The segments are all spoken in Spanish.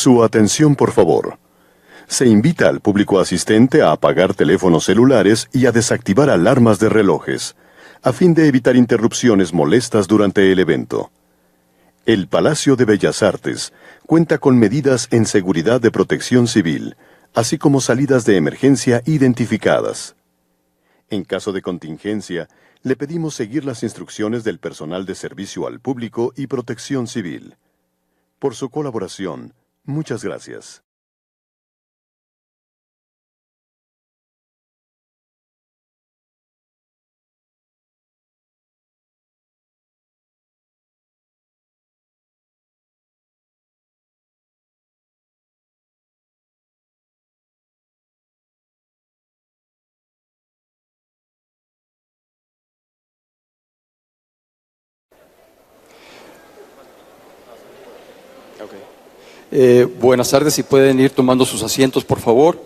Su atención, por favor. Se invita al público asistente a apagar teléfonos celulares y a desactivar alarmas de relojes, a fin de evitar interrupciones molestas durante el evento. El Palacio de Bellas Artes cuenta con medidas en seguridad de protección civil, así como salidas de emergencia identificadas. En caso de contingencia, le pedimos seguir las instrucciones del personal de servicio al público y protección civil. Por su colaboración, muchas gracias. Buenas tardes, si pueden ir tomando sus asientos, por favor.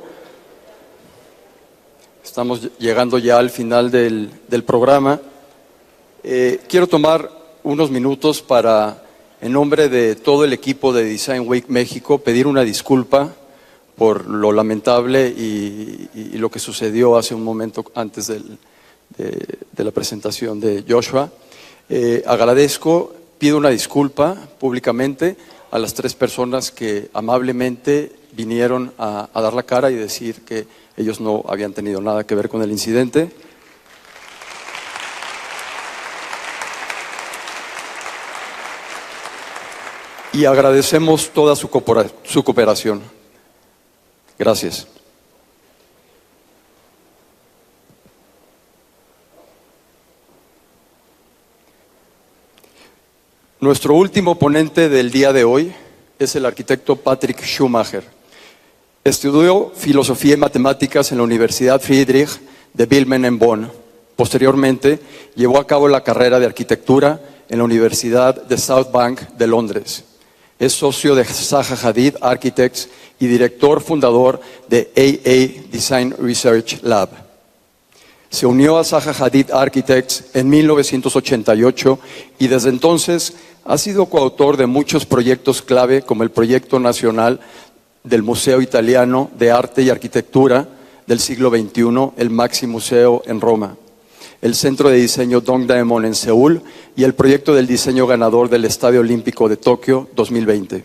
Estamos llegando ya al final del programa. Quiero tomar unos minutos para, en nombre de todo el equipo de Design Week México, pedir una disculpa por lo lamentable y lo que sucedió hace un momento antes de la presentación de Joshua. Pido una disculpa públicamente a las 3 personas que amablemente vinieron a dar la cara y decir que ellos no habían tenido nada que ver con el incidente. Y agradecemos toda su cooperación. Gracias. Nuestro último ponente del día de hoy es el arquitecto Patrick Schumacher. Estudió filosofía y matemáticas en la Universidad Friedrich de Wilhelm en Bonn. Posteriormente, llevó a cabo la carrera de arquitectura en la Universidad de South Bank de Londres. Es socio de Zaha Hadid Architects y director fundador de AA Design Research Lab. Se unió a Zaha Hadid Architects en 1988 y desde entonces ha sido coautor de muchos proyectos clave, como el proyecto nacional del Museo Italiano de Arte y Arquitectura del siglo XXI, el Maxi Museo en Roma, el Centro de Diseño Dongdaemun en Seúl y el proyecto del diseño ganador del Estadio Olímpico de Tokio 2020.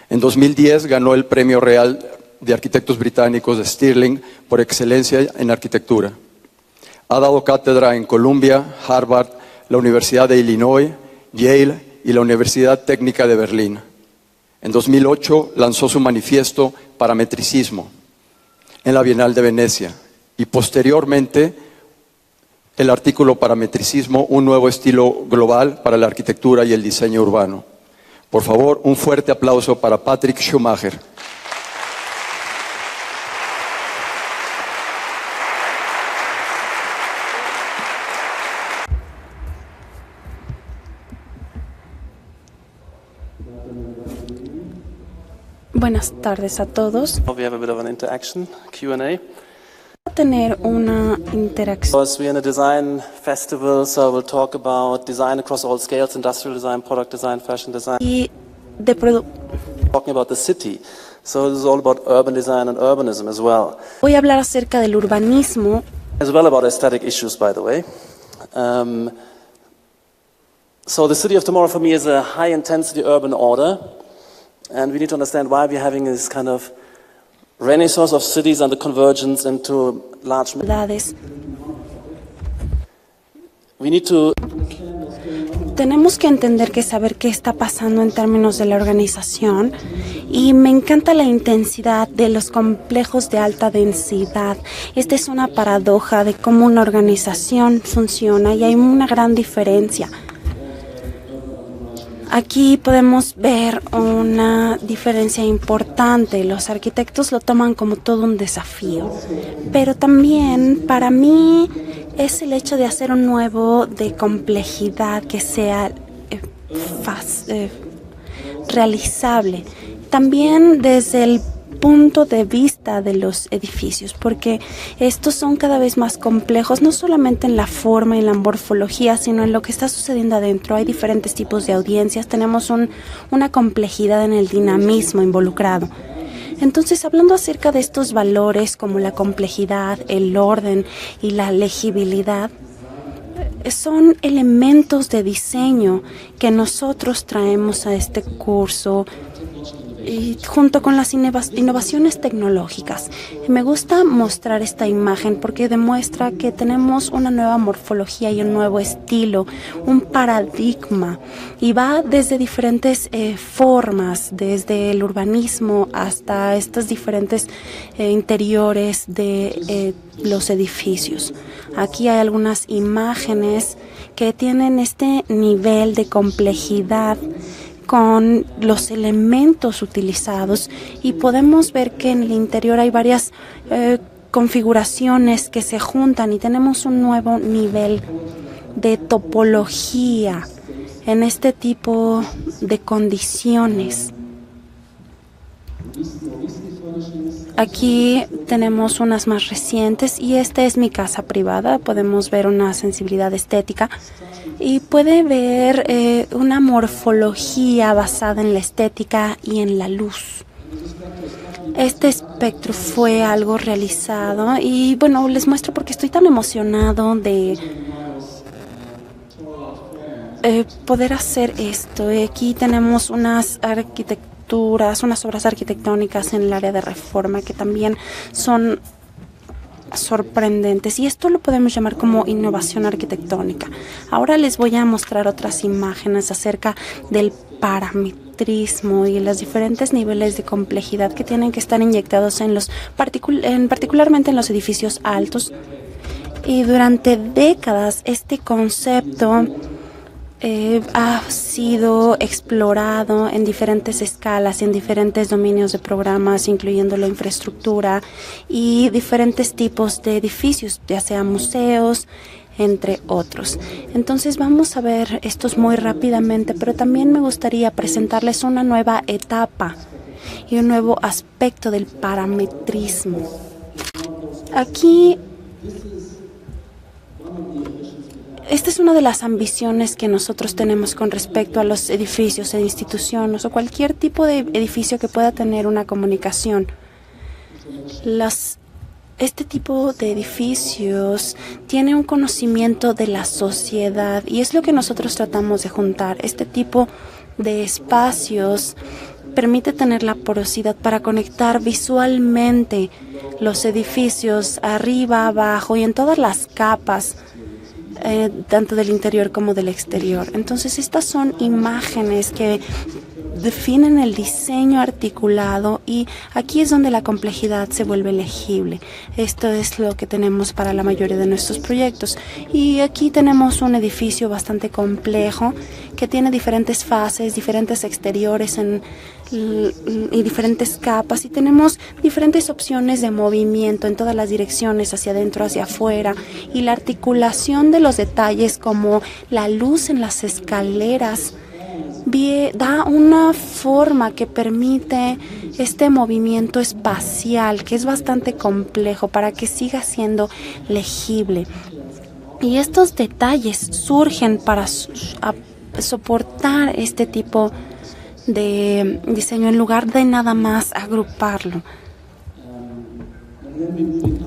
En 2010 ganó el Premio Real de Arquitectos Británicos de Stirling por excelencia en arquitectura. Ha dado cátedra en Columbia, Harvard, la Universidad de Illinois, Yale y la Universidad Técnica de Berlín. En 2008 lanzó su manifiesto Parametricismo en la Bienal de Venecia y posteriormente el artículo Parametricismo, un nuevo estilo global para la arquitectura y el diseño urbano. Por favor, un fuerte aplauso para Patrick Schumacher. Buenas tardes a todos. We have a bit of an interaction, Q&A. A tener una interacción. Because we're in a design festival, so we'll talk about design across all scales, industrial design, product design, fashion design. Y Talking about the city. So this is all about urban design and urbanism as well. voy a hablar acerca del urbanismo. As well about aesthetic issues, by the way. So the city of tomorrow for me is a high-intensity urban order. And we need to understand why we're having this kind of renaissance of cities and the convergence into large... We need to... Tenemos que entender saber qué está pasando en términos de la organización y me encanta la intensidad de los complejos de alta densidad. Esta es una paradoja de cómo una organización funciona y hay una gran diferencia. Aquí podemos ver una diferencia importante. Los arquitectos lo toman como todo un desafío, pero también para mí es el hecho de hacer un nuevo de complejidad que sea realizable. También desde punto de vista de los edificios, porque estos son cada vez más complejos, no solamente en la forma y la morfología, sino en lo que está sucediendo adentro. Hay diferentes tipos de audiencias, tenemos una complejidad en el dinamismo involucrado. Entonces, hablando acerca de estos valores como la complejidad, el orden y la legibilidad, son elementos de diseño que nosotros traemos a este curso y junto con las innovaciones tecnológicas. Me gusta mostrar esta imagen porque demuestra que tenemos una nueva morfología y un nuevo estilo, un paradigma, y va desde diferentes formas, desde el urbanismo hasta estos diferentes interiores de los edificios. Aquí hay algunas imágenes que tienen este nivel de complejidad con los elementos utilizados, y podemos ver que en el interior hay varias configuraciones que se juntan y tenemos un nuevo nivel de topología en este tipo de condiciones. Aquí tenemos unas más recientes y esta es mi casa privada. Podemos ver una sensibilidad estética y puede ver una morfología basada en la estética y en la luz. Este espectro fue algo realizado y bueno, les muestro porque estoy tan emocionado de poder hacer esto. Aquí tenemos unas unas obras arquitectónicas en el área de Reforma que también son sorprendentes, y esto lo podemos llamar como innovación arquitectónica. Ahora les voy a mostrar otras imágenes acerca del parametrismo y los diferentes niveles de complejidad que tienen que estar inyectados en particularmente en los edificios altos. Y durante décadas este concepto ha sido explorado en diferentes escalas, en diferentes dominios de programas, incluyendo la infraestructura y diferentes tipos de edificios, ya sea museos, entre otros. Entonces vamos a ver estos muy rápidamente, pero también me gustaría presentarles una nueva etapa y un nuevo aspecto del parametrismo. Aquí esta es una de las ambiciones que nosotros tenemos con respecto a los edificios e instituciones o cualquier tipo de edificio que pueda tener una comunicación. Este tipo de edificios tiene un conocimiento de la sociedad y es lo que nosotros tratamos de juntar. Este tipo de espacios permite tener la porosidad para conectar visualmente los edificios arriba, abajo y en todas las capas, tanto del interior como del exterior. Entonces, estas son imágenes que definen el diseño articulado y aquí es donde la complejidad se vuelve legible. Esto es lo que tenemos para la mayoría de nuestros proyectos. Y aquí tenemos un edificio bastante complejo que tiene diferentes fases, diferentes exteriores y diferentes capas, y tenemos diferentes opciones de movimiento en todas las direcciones, hacia adentro, hacia afuera, y la articulación de los detalles como la luz en las escaleras da una forma que permite este movimiento espacial que es bastante complejo para que siga siendo legible. Y estos detalles surgen para soportar este tipo de diseño en lugar de nada más agruparlo.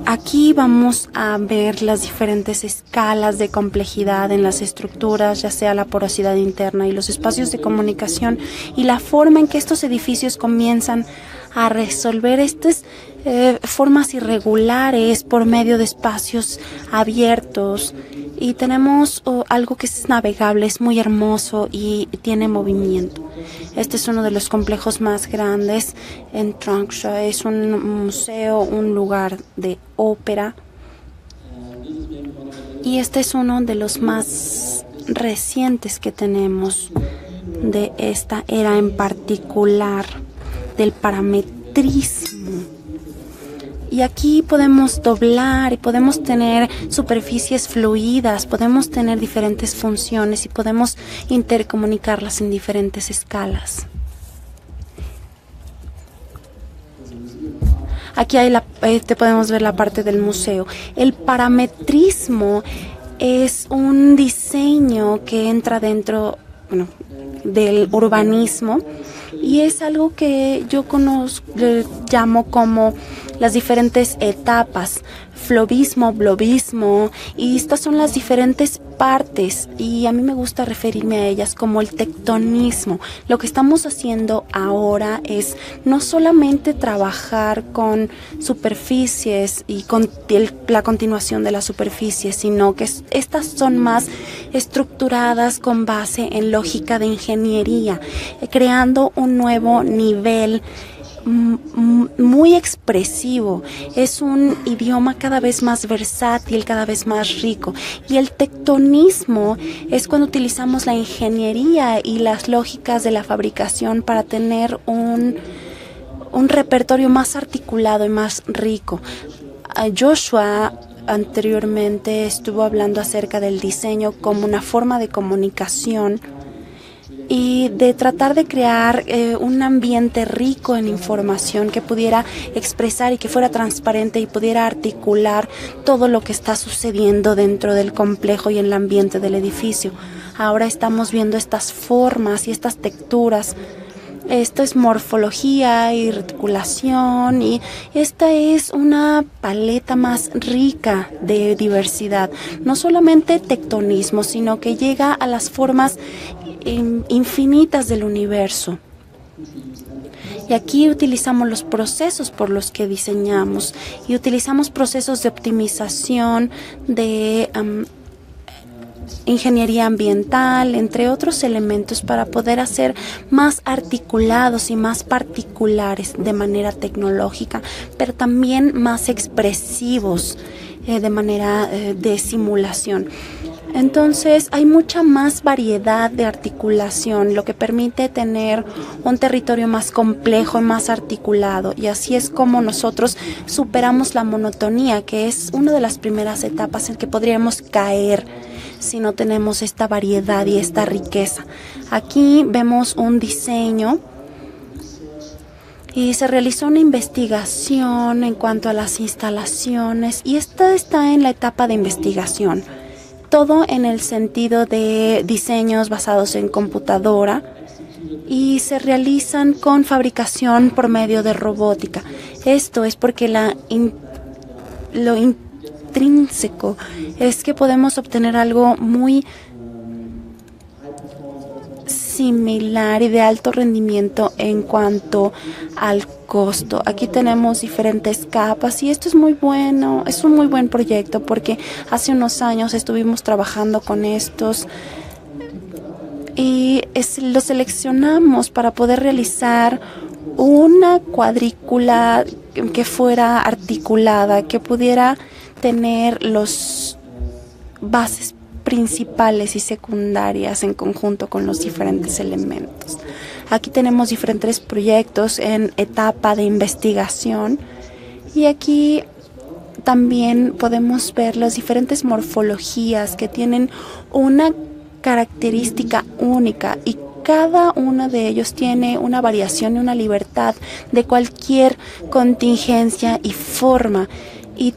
Aquí vamos a ver las diferentes escalas de complejidad en las estructuras, ya sea la porosidad interna y los espacios de comunicación y la forma en que estos edificios comienzan a resolver estas formas irregulares por medio de espacios abiertos. Y tenemos algo que es navegable, es muy hermoso y tiene movimiento. Este es uno de los complejos más grandes en Tromsø. Es un museo, un lugar de ópera. Y este es uno de los más recientes que tenemos de esta era en particular, del parametrismo. Y aquí podemos doblar y podemos tener superficies fluidas, podemos tener diferentes funciones y podemos intercomunicarlas en diferentes escalas. Aquí te podemos ver la parte del museo. El parametrismo es un diseño que entra dentro, bueno, del urbanismo, y es algo que yo llamo como las diferentes etapas: flobismo, blobismo, y estas son las diferentes partes, y a mí me gusta referirme a ellas como el tectonismo. Lo que estamos haciendo ahora es no solamente trabajar con superficies y con la continuación de las superficies, sino que estas son más estructuradas con base en lógica de ingeniería, creando un nuevo nivel muy expresivo. Es un idioma cada vez más versátil, cada vez más rico. Y el tectonismo es cuando utilizamos la ingeniería y las lógicas de la fabricación para tener un repertorio más articulado y más rico. Joshua anteriormente estuvo hablando acerca del diseño como una forma de comunicación y de tratar de crear un ambiente rico en información que pudiera expresar y que fuera transparente y pudiera articular todo lo que está sucediendo dentro del complejo y en el ambiente del edificio. Ahora estamos viendo estas formas y estas texturas. Esto es morfología y reticulación, y esta es una paleta más rica de diversidad. No solamente tectonismo, sino que llega a las formas infinitas del universo. Y aquí utilizamos los procesos por los que diseñamos, y utilizamos procesos de optimización, de ingeniería ambiental, entre otros elementos, para poder hacer más articulados y más particulares de manera tecnológica, pero también más expresivos de manera de simulación. Entonces hay mucha más variedad de articulación, lo que permite tener un territorio más complejo y más articulado, y así es como nosotros superamos la monotonía, que es una de las primeras etapas en que podríamos caer si no tenemos esta variedad y esta riqueza. Aquí vemos un diseño y se realizó una investigación en cuanto a las instalaciones, y esta está en la etapa de investigación. Todo en el sentido de diseños basados en computadora, y se realizan con fabricación por medio de robótica. Esto es porque lo intrínseco es que podemos obtener algo muy similar y de alto rendimiento en cuanto al costo. Aquí tenemos diferentes capas, y esto es muy bueno, es un muy buen proyecto, porque hace unos años estuvimos trabajando con estos y los seleccionamos para poder realizar una cuadrícula que fuera articulada, que pudiera tener los bases principales y secundarias en conjunto con los diferentes elementos. Aquí tenemos diferentes proyectos en etapa de investigación, y aquí también podemos ver las diferentes morfologías que tienen una característica única, y cada uno de ellos tiene una variación y una libertad de cualquier contingencia y forma, y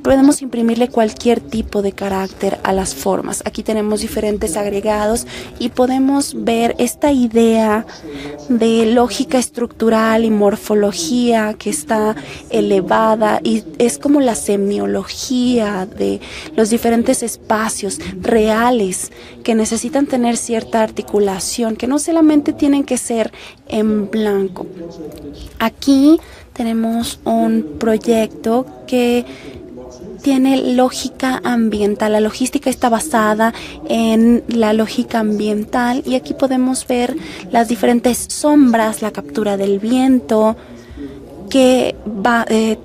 podemos imprimirle cualquier tipo de carácter a las formas. Aquí tenemos diferentes agregados y podemos ver esta idea de lógica estructural y morfología que está elevada, y es como la semiología de los diferentes espacios reales que necesitan tener cierta articulación, que no solamente tienen que ser en blanco. Aquí tenemos un proyecto que tiene lógica ambiental. La logística está basada en la lógica ambiental, y aquí podemos ver las diferentes sombras, la captura del viento, que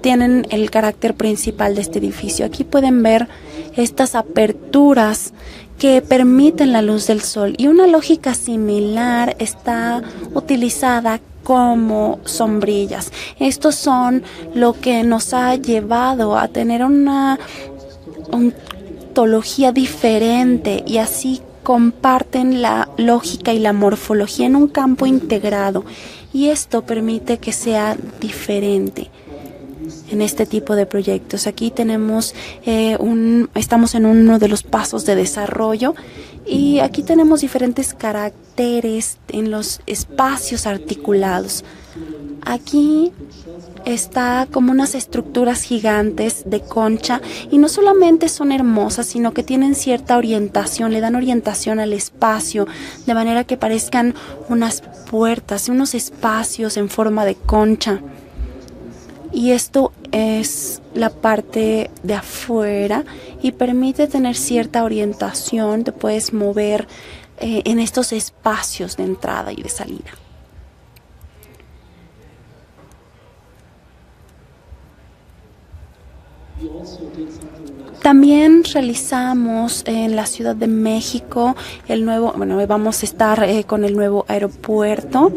tienen el carácter principal de este edificio. Aquí pueden ver estas aperturas que permiten la luz del sol, y una lógica similar está utilizada como sombrillas. Estos son lo que nos ha llevado a tener una ontología diferente, y así comparten la lógica y la morfología en un campo integrado, y esto permite que sea diferente. en este tipo de proyectos. Aquí tenemos estamos en uno de los pasos de desarrollo y aquí tenemos diferentes caracteres en los espacios articulados. Aquí está como unas estructuras gigantes de concha y no solamente son hermosas, sino que tienen cierta orientación, le dan orientación al espacio, de manera que parezcan unas puertas, unos espacios en forma de concha. Y esto es la parte de afuera y permite tener cierta orientación, te puedes mover en estos espacios de entrada y de salida. También realizamos en la Ciudad de México vamos a estar con el nuevo aeropuerto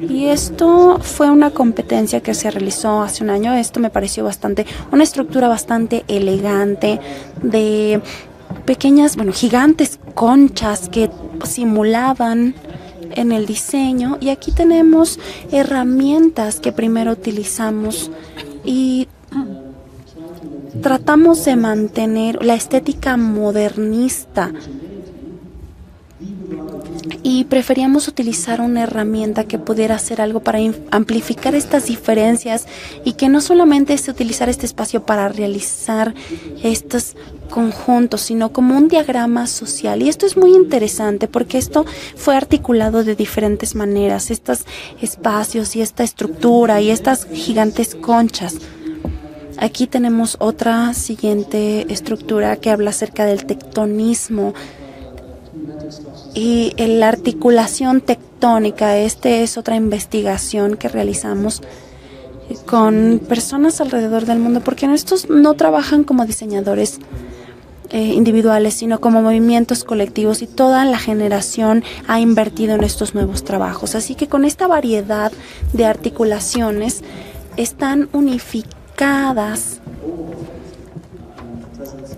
y esto fue una competencia que se realizó hace un año. Esto me pareció una estructura bastante elegante de pequeñas, gigantes conchas que simulaban en el diseño y aquí tenemos herramientas que primero utilizamos y tratamos de mantener la estética modernista y preferíamos utilizar una herramienta que pudiera hacer algo para amplificar estas diferencias y que no solamente se utilizar este espacio para realizar estos conjuntos, sino como un diagrama social. Y esto es muy interesante porque esto fue articulado de diferentes maneras, estos espacios y esta estructura y estas gigantes conchas. Aquí tenemos otra siguiente estructura que habla acerca del tectonismo y la articulación tectónica. Es otra investigación que realizamos con personas alrededor del mundo, porque estos no trabajan como diseñadores individuales, sino como movimientos colectivos y toda la generación ha invertido en estos nuevos trabajos. Así que con esta variedad de articulaciones están unificadas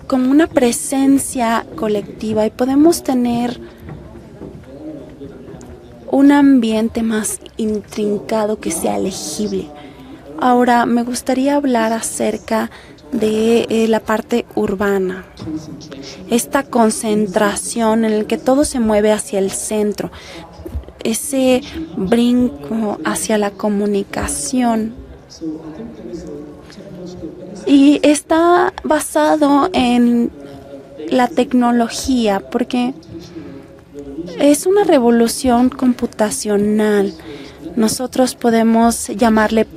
como una presencia colectiva y podemos tener un ambiente más intrincado que sea legible. Ahora me gustaría hablar acerca de la parte urbana, esta concentración en la que todo se mueve hacia el centro, ese brinco hacia la comunicación. Y está basado en la tecnología porque es una revolución computacional. Nosotros podemos llamarle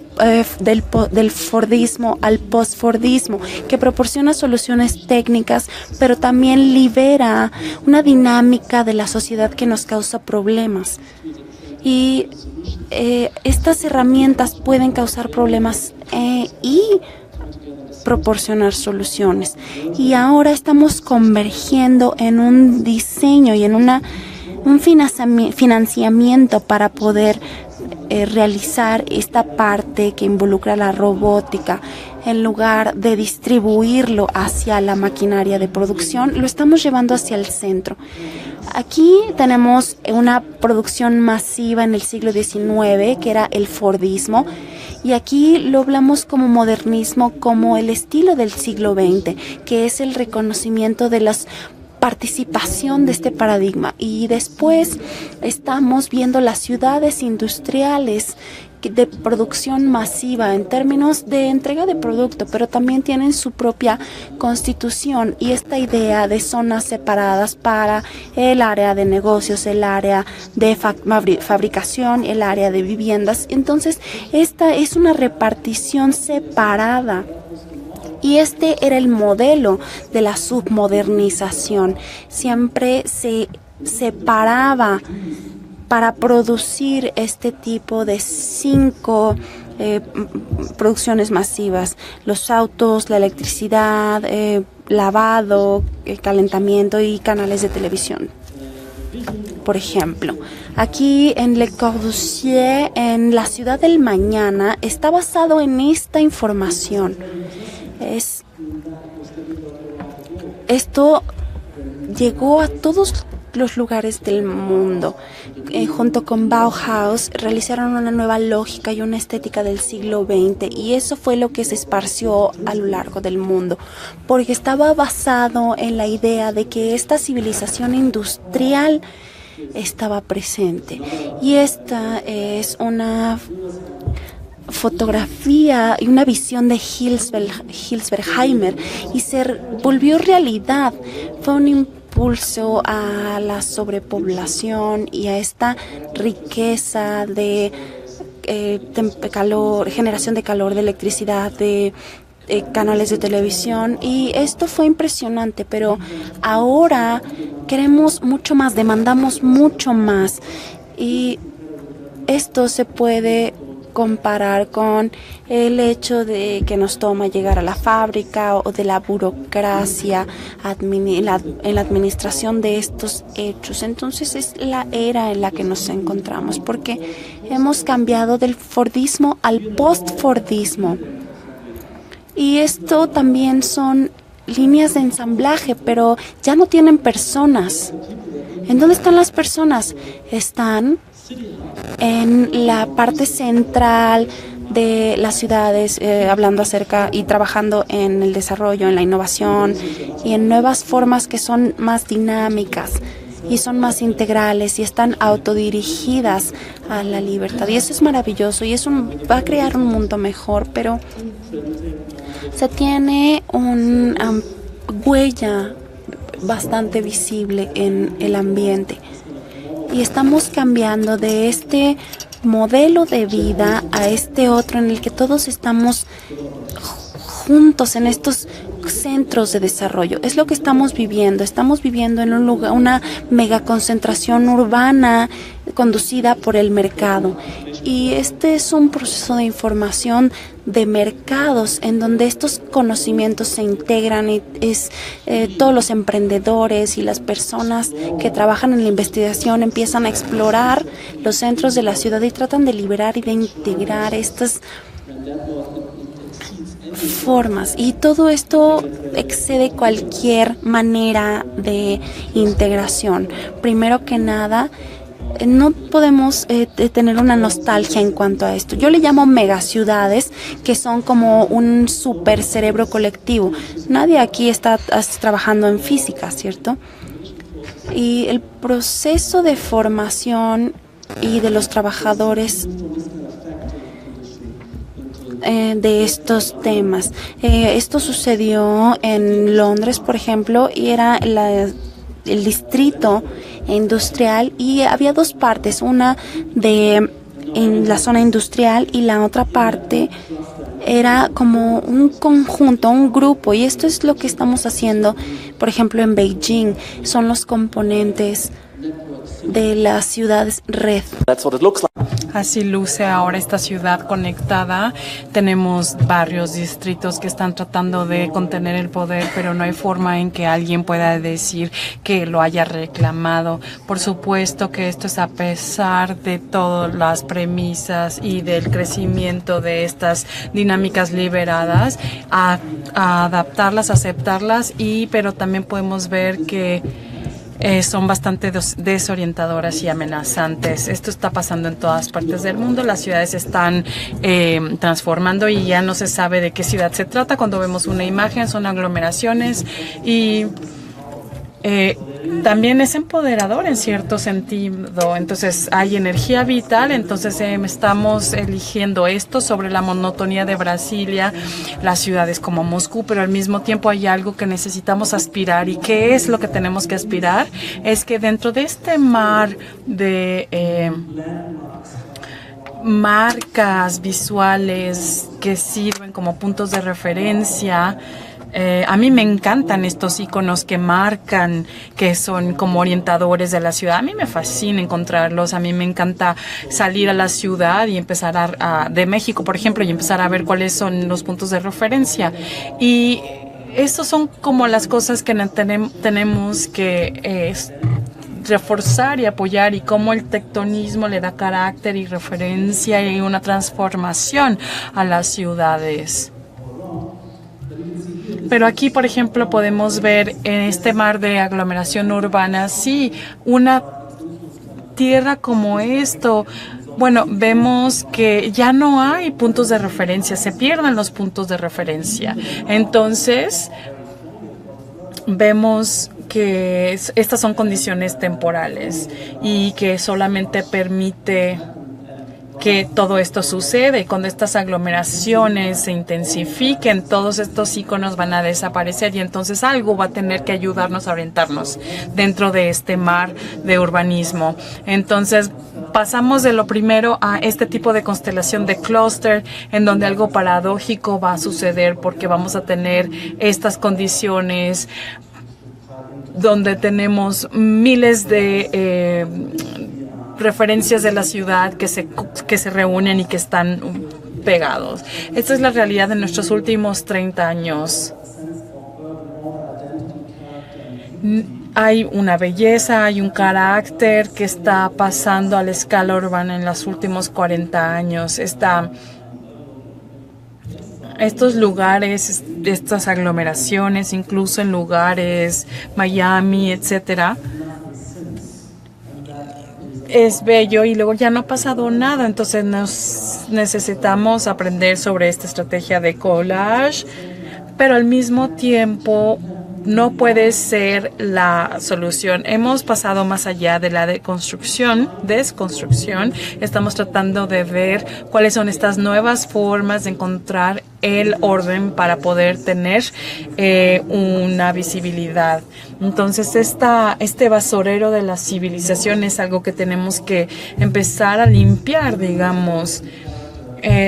del Fordismo al postfordismo, que proporciona soluciones técnicas, pero también libera una dinámica de la sociedad que nos causa problemas. Y estas herramientas pueden causar problemas y proporcionar soluciones. Y ahora estamos convergiendo en un diseño y en un financiamiento para poder realizar esta parte que involucra la robótica. En lugar de distribuirlo hacia la maquinaria de producción, lo estamos llevando hacia el centro. Aquí tenemos una producción masiva en el siglo XIX, que era el Fordismo, y aquí lo hablamos como modernismo, como el estilo del siglo XX, que es el reconocimiento de las participación de este paradigma. Y después estamos viendo las ciudades industriales de producción masiva en términos de entrega de producto, pero también tienen su propia constitución y esta idea de zonas separadas para el área de negocios, el área de fabricación, el área de viviendas. Entonces, esta es una repartición separada. Y este era el modelo de la submodernización. Siempre se separaba para producir este tipo de 5 producciones masivas. Los autos, la electricidad, lavado, calentamiento y canales de televisión. Por ejemplo, aquí en Le Corbusier, en la ciudad del mañana, está basado en esta información. Esto llegó a todos los lugares del mundo. Junto con Bauhaus realizaron una nueva lógica y una estética del siglo XX, y eso fue lo que se esparció a lo largo del mundo, porque estaba basado en la idea de que esta civilización industrial estaba presente. Y esta es una fotografía y una visión de Hilsbergheimer, y se volvió realidad. Fue un impulso a la sobrepoblación y a esta riqueza de calor, generación de calor, de electricidad, de canales de televisión, y esto fue impresionante. Pero ahora queremos mucho más, demandamos mucho más, y esto se puede comparar con el hecho de que nos toma llegar a la fábrica, o de la burocracia en la administración de estos hechos. Entonces es la era en la que nos encontramos, porque hemos cambiado del Fordismo al post-Fordismo. Y esto también son líneas de ensamblaje, pero ya no tienen personas. ¿En dónde están las personas? Están en la parte central de las ciudades, hablando acerca y trabajando en el desarrollo, en la innovación y en nuevas formas que son más dinámicas y son más integrales y están autodirigidas a la libertad. Y eso es maravilloso, y eso va a crear un mundo mejor, pero se tiene una huella bastante visible en el ambiente. Y estamos cambiando de este modelo de vida a este otro, en el que todos estamos juntos en estos centros de desarrollo. Es lo que estamos viviendo. Estamos viviendo en un lugar, una megaconcentración urbana conducida por el mercado. Y este es un proceso de información de mercados en donde estos conocimientos se integran, y todos los emprendedores y las personas que trabajan en la investigación empiezan a explorar los centros de la ciudad y tratan de liberar y de integrar estas formas, y todo esto excede cualquier manera de integración. Primero que nada, no podemos tener una nostalgia en cuanto a esto. Yo le llamo megaciudades, que son como un super cerebro colectivo. Nadie aquí está trabajando en física, ¿cierto? Y el proceso de formación y de los trabajadores de estos temas. Esto sucedió en Londres, por ejemplo, y era el distrito industrial, y había dos partes, una en la zona industrial y la otra parte era como un conjunto, un grupo, y esto es lo que estamos haciendo, por ejemplo, en Beijing. Son los componentes de las ciudades red. That's what it looks like. Así luce ahora esta ciudad conectada. Tenemos varios distritos que están tratando de contener el poder, pero no hay forma en que alguien pueda decir que lo haya reclamado. Por supuesto que esto es a pesar de todas las premisas y del crecimiento de estas dinámicas liberadas, a adaptarlas, aceptarlas, pero también podemos ver que son bastante desorientadoras y amenazantes. Esto está pasando en todas partes del mundo. Las ciudades se están transformando y ya no se sabe de qué ciudad se trata. Cuando vemos una imagen son aglomeraciones, y también es empoderador en cierto sentido. Entonces hay energía vital. Entonces estamos eligiendo esto sobre la monotonía de Brasilia, las ciudades como Moscú, pero al mismo tiempo hay algo que necesitamos aspirar. ¿Y qué es lo que tenemos que aspirar? Es que dentro de este mar de marcas visuales que sirven como puntos de referencia, a mí me encantan estos iconos que marcan, que son como orientadores de la ciudad. A mí me fascina encontrarlos. A mí me encanta salir a la ciudad y empezar de México, por ejemplo, y empezar a ver cuáles son los puntos de referencia. Y estos son como las cosas que tenemos que reforzar y apoyar, y cómo el tectonismo le da carácter y referencia y una transformación a las ciudades. Pero aquí, por ejemplo, podemos ver en este mar de aglomeración urbana, sí, una tierra como esto. Bueno, vemos que ya no hay puntos de referencia, se pierden los puntos de referencia. Entonces, vemos que estas son condiciones temporales y que solamente permite que todo esto sucede. Y cuando estas aglomeraciones se intensifiquen, todos estos iconos van a desaparecer y entonces algo va a tener que ayudarnos a orientarnos dentro de este mar de urbanismo. Entonces pasamos de lo primero a este tipo de constelación de clúster, en donde algo paradójico va a suceder porque vamos a tener estas condiciones donde tenemos miles de referencias de la ciudad que se reúnen y que están pegados. Esta es la realidad de nuestros últimos 30 años. Hay una belleza, hay un carácter que está pasando a la escala urbana en los últimos 40 años. Estos lugares, estas aglomeraciones, incluso en lugares, Miami, etcétera, es bello y luego ya no ha pasado nada. Entonces necesitamos aprender sobre esta estrategia de collage, pero al mismo tiempo no puede ser la solución. Hemos pasado más allá de la desconstrucción. Estamos tratando de ver cuáles son estas nuevas formas de encontrar el orden para poder tener una visibilidad. Entonces, este basurero de la civilización es algo que tenemos que empezar a limpiar, digamos.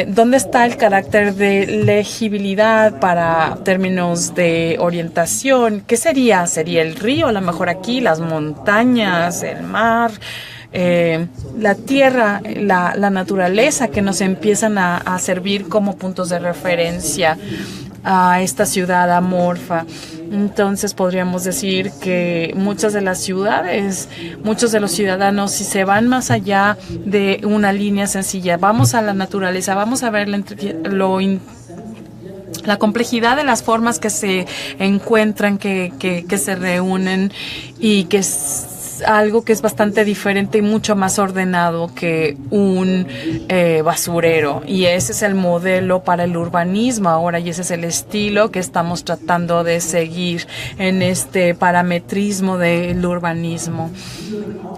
¿Dónde está el carácter de legibilidad para términos de orientación? ¿Qué sería? ¿Sería el río? A lo mejor aquí, las montañas, el mar, la tierra, la naturaleza que nos empiezan a servir como puntos de referencia a esta ciudad amorfa. Entonces podríamos decir que muchas de las ciudades, muchos de los ciudadanos, si se van más allá de una línea sencilla, vamos a la naturaleza, vamos a ver la complejidad de las formas que se encuentran, que se reúnen y que es algo que es bastante diferente y mucho más ordenado que un basurero. Y ese es el modelo para el urbanismo ahora y ese es el estilo que estamos tratando de seguir en este parametrismo del urbanismo.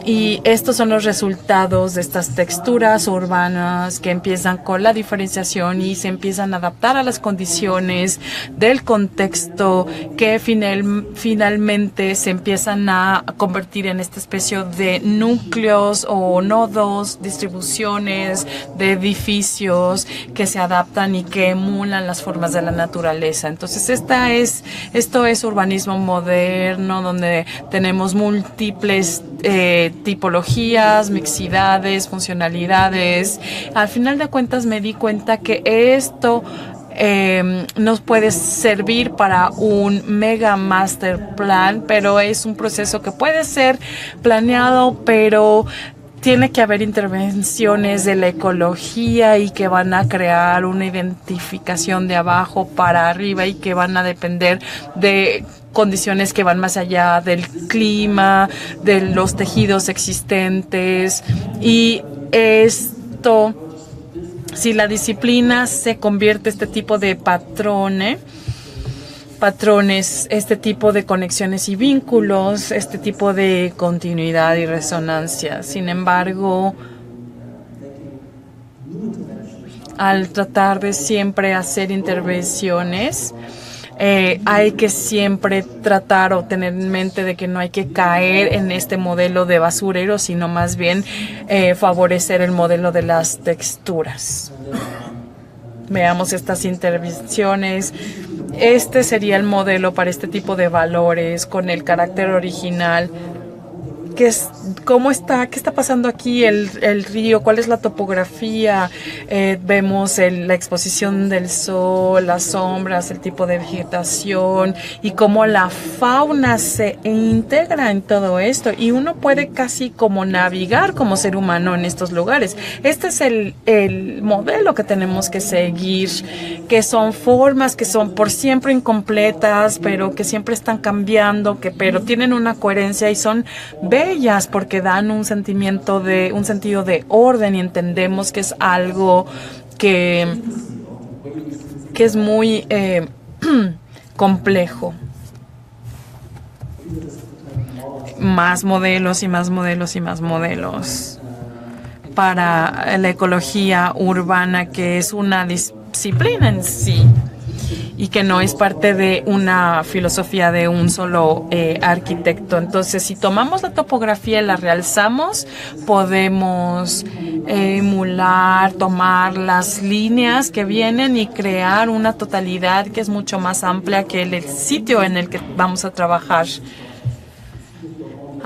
Y estos son los resultados de estas texturas urbanas que empiezan con la diferenciación y se empiezan a adaptar a las condiciones del contexto que finalmente se empiezan a convertir en esta especie de núcleos o nodos, distribuciones de edificios que se adaptan y que emulan las formas de la naturaleza. Entonces esto es urbanismo moderno, donde tenemos múltiples tipologías, mixidades, funcionalidades. Al final de cuentas me di cuenta que esto nos puede servir para un mega master plan, pero es un proceso que puede ser planeado, pero tiene que haber intervenciones de la ecología y que van a crear una identificación de abajo para arriba y que van a depender de condiciones que van más allá del clima, de los tejidos existentes. Y esto, si la disciplina se convierte en este tipo de patrones, este tipo de conexiones y vínculos, este tipo de continuidad y resonancia. Sin embargo, al tratar de siempre hacer intervenciones, hay que siempre tratar o tener en mente de que no hay que caer en este modelo de basurero, sino más bien favorecer el modelo de las texturas. Veamos estas intervenciones. Este sería el modelo para este tipo de valores con el carácter original qué está pasando aquí, el río, cuál es la topografía, vemos la exposición del sol, las sombras, el tipo de vegetación y cómo la fauna se integra en todo esto, y uno puede casi como navegar como ser humano en estos lugares. Este es el modelo que tenemos que seguir, que son formas que son por siempre incompletas, pero que siempre están cambiando, pero tienen una coherencia y son bellas porque dan un sentido de orden, y entendemos que es algo que es muy complejo. Más modelos y más modelos y más modelos para la ecología urbana, que es una disciplina en sí y que no es parte de una filosofía de un solo arquitecto. Entonces, si tomamos la topografía y la realzamos, podemos emular, tomar las líneas que vienen y crear una totalidad que es mucho más amplia que el sitio en el que vamos a trabajar.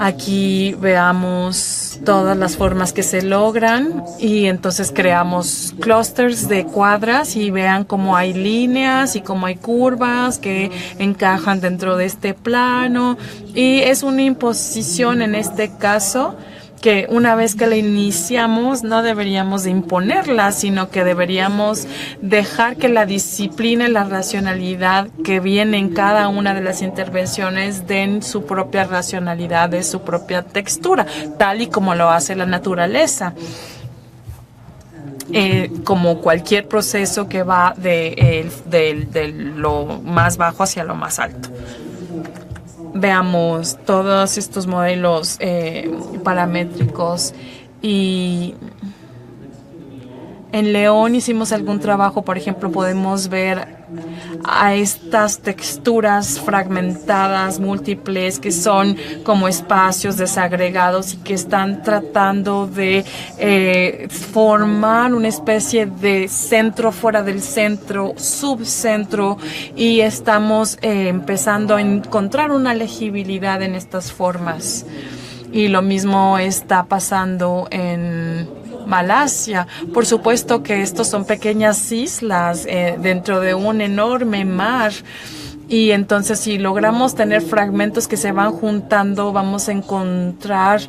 Aquí veamos todas las formas que se logran, y entonces creamos clústeres de cuadras, y vean cómo hay líneas y cómo hay curvas que encajan dentro de este plano, y es una imposición en este caso que una vez que la iniciamos no deberíamos de imponerla, sino que deberíamos dejar que la disciplina y la racionalidad que viene en cada una de las intervenciones den su propia racionalidad, de su propia textura, tal y como lo hace la naturaleza. Como cualquier proceso que va de lo más bajo hacia lo más alto. Veamos todos estos modelos paramétricos, y en León hicimos algún trabajo. Por ejemplo, podemos ver a estas texturas fragmentadas, múltiples, que son como espacios desagregados y que están tratando de formar una especie de centro fuera del centro, subcentro, y estamos empezando a encontrar una legibilidad en estas formas. Y lo mismo está pasando en Malasia. Por supuesto que estos son pequeñas islas dentro de un enorme mar, y entonces si logramos tener fragmentos que se van juntando, vamos a encontrar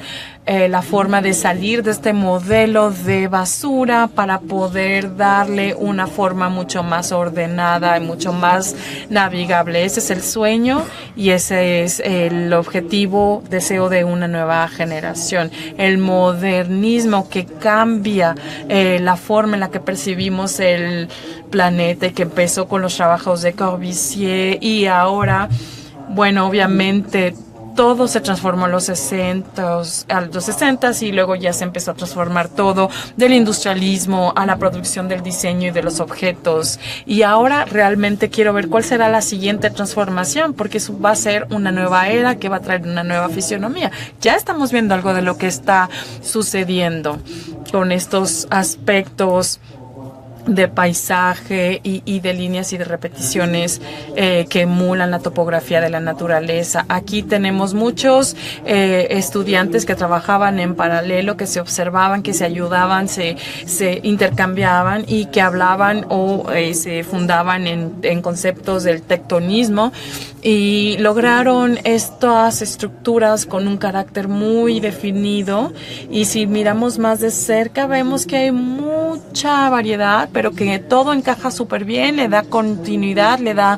la forma de salir de este modelo de basura para poder darle una forma mucho más ordenada y mucho más navegable. Ese es el sueño y ese es el objetivo, deseo de una nueva generación. El modernismo que cambia la forma en la que percibimos el planeta, y que empezó con los trabajos de Corbusier, y ahora, bueno, obviamente todo se transformó a los 60 y luego ya se empezó a transformar todo, del industrialismo a la producción del diseño y de los objetos. Y ahora realmente quiero ver cuál será la siguiente transformación, porque eso va a ser una nueva era que va a traer una nueva fisionomía. Ya estamos viendo algo de lo que está sucediendo con estos aspectos de paisaje y de líneas y de repeticiones que emulan la topografía de la naturaleza. Aquí tenemos muchos estudiantes que trabajaban en paralelo, que se observaban, que se ayudaban, se intercambiaban y que hablaban o se fundaban en conceptos del tectonismo, y lograron estas estructuras con un carácter muy definido. Y si miramos más de cerca vemos que hay mucha variedad, pero que todo encaja súper bien, le da continuidad, le da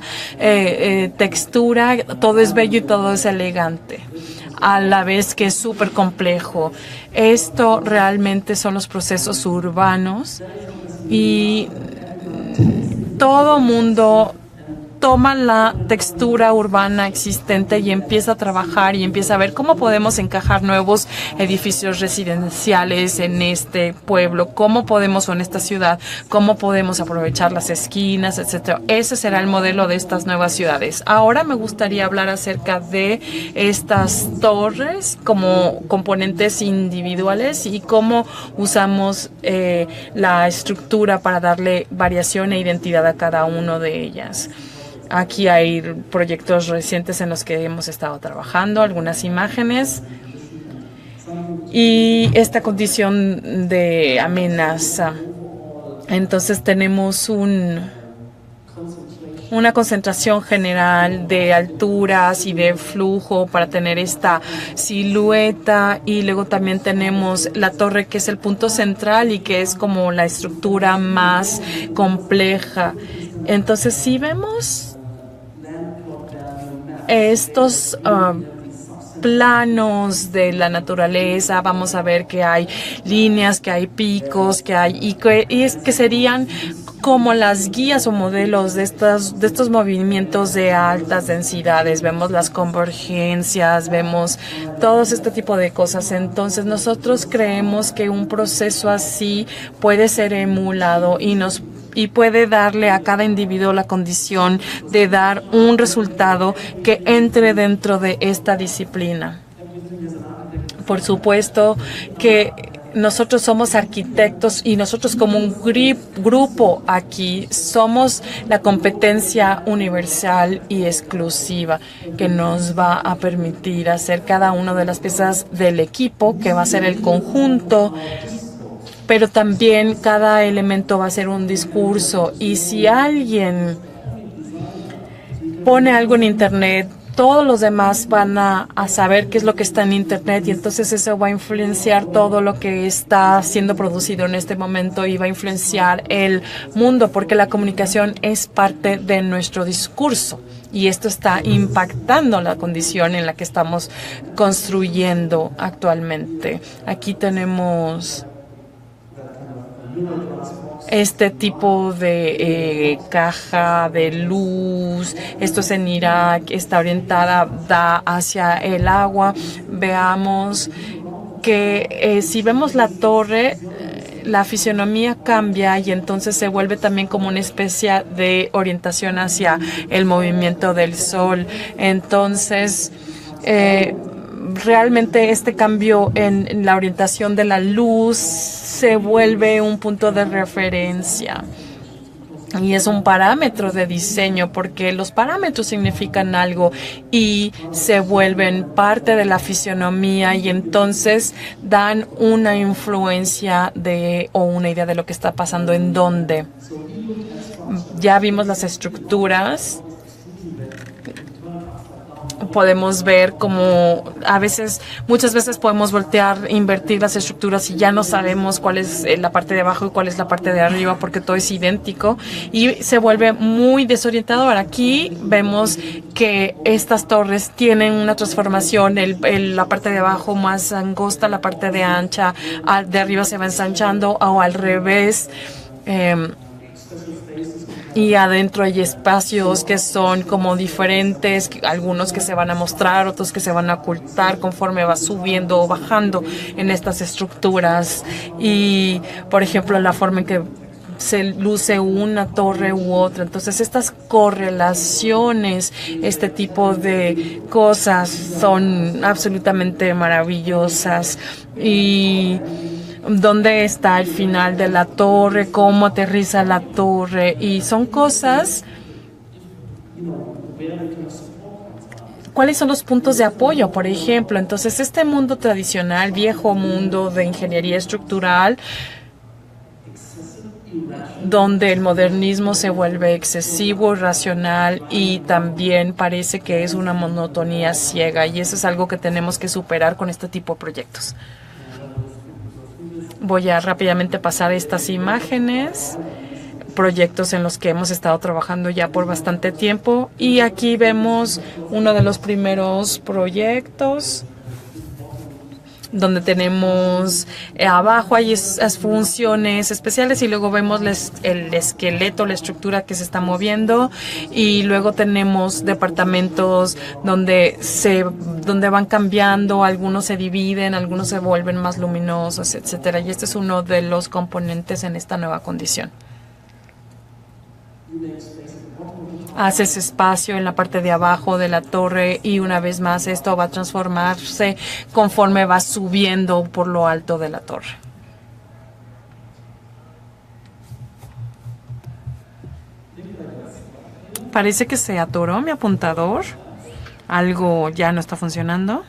textura, todo es bello y todo es elegante, a la vez que es súper complejo. Esto realmente son los procesos urbanos, y todo mundo toma la textura urbana existente y empieza a trabajar y empieza a ver cómo podemos encajar nuevos edificios residenciales en este pueblo, cómo podemos, o en esta ciudad, cómo podemos aprovechar las esquinas, etcétera. Ese será el modelo de estas nuevas ciudades. Ahora me gustaría hablar acerca de estas torres como componentes individuales y cómo usamos la estructura para darle variación e identidad a cada uno de ellas. Aquí hay proyectos recientes en los que hemos estado trabajando, algunas imágenes. y esta condición de amenaza. Entonces tenemos una concentración general de alturas y de flujo para tener esta silueta, y luego también tenemos la torre, que es el punto central y que es como la estructura más compleja. Entonces, si vemos estos planos de la naturaleza, vamos a ver que hay líneas, que hay picos, y es que serían como las guías o modelos de estos movimientos de altas densidades. Vemos las convergencias, vemos todo este tipo de cosas. Entonces nosotros creemos que un proceso así puede ser emulado y puede darle a cada individuo la condición de dar un resultado que entre dentro de esta disciplina. Por supuesto que nosotros somos arquitectos y nosotros como un grupo aquí somos la competencia universal y exclusiva que nos va a permitir hacer cada una de las piezas del equipo, que va a ser el conjunto, pero también cada elemento va a ser un discurso. Y si alguien pone algo en Internet, todos los demás van a saber qué es lo que está en Internet, y entonces eso va a influenciar todo lo que está siendo producido en este momento y va a influenciar el mundo, porque la comunicación es parte de nuestro discurso y esto está impactando la condición en la que estamos construyendo actualmente. Aquí tenemos este tipo de caja de luz. Esto es en Irak, está orientada hacia el agua. Veamos que si vemos la torre, la fisionomía cambia y entonces se vuelve también como una especie de orientación hacia el movimiento del sol. Entonces, realmente este cambio en la orientación de la luz se vuelve un punto de referencia y es un parámetro de diseño, porque los parámetros significan algo y se vuelven parte de la fisionomía y entonces dan una influencia o una idea de lo que está pasando en dónde. Ya vimos las estructuras. Podemos ver como muchas veces podemos invertir las estructuras y ya no sabemos cuál es la parte de abajo y cuál es la parte de arriba, porque todo es idéntico y se vuelve muy desorientador. Aquí vemos que estas torres tienen una transformación, la parte de abajo más angosta, la parte de ancha, de arriba se va ensanchando o al revés. Y adentro hay espacios que son como diferentes, algunos que se van a mostrar, otros que se van a ocultar conforme va subiendo o bajando en estas estructuras. Y, por ejemplo, la forma en que se luce una torre u otra. Entonces, estas correlaciones, este tipo de cosas son absolutamente maravillosas. Y dónde está el final de la torre, cómo aterriza la torre, y son cosas. ¿Cuáles son los puntos de apoyo, por ejemplo? Entonces, este mundo tradicional, viejo mundo de ingeniería estructural, donde el modernismo se vuelve excesivo, irracional y también parece que es una monotonía ciega, y eso es algo que tenemos que superar con este tipo de proyectos. Voy a rápidamente pasar estas imágenes, proyectos en los que hemos estado trabajando ya por bastante tiempo. Y aquí vemos uno de los primeros proyectos donde tenemos abajo hay esas funciones especiales y luego vemos el esqueleto, la estructura que se está moviendo, y luego tenemos departamentos donde van cambiando, algunos se dividen, algunos se vuelven más luminosos, etcétera. Y este es uno de los componentes en esta nueva condición. Haces espacio en la parte de abajo de la torre y una vez más esto va a transformarse conforme va subiendo por lo alto de la torre. Parece que se atoró mi apuntador. Algo ya no está funcionando.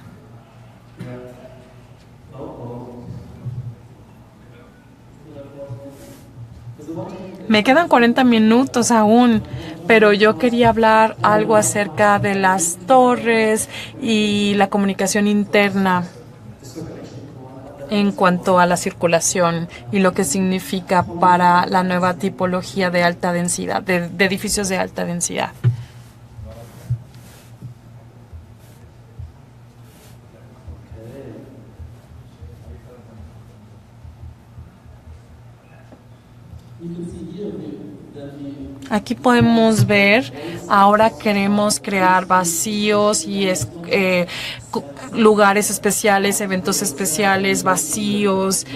Me quedan 40 minutos aún, pero yo quería hablar algo acerca de las torres y la comunicación interna en cuanto a la circulación y lo que significa para la nueva tipología de alta densidad, de edificios de alta densidad. Aquí podemos ver, ahora queremos crear vacíos y lugares especiales, eventos especiales, vacíos.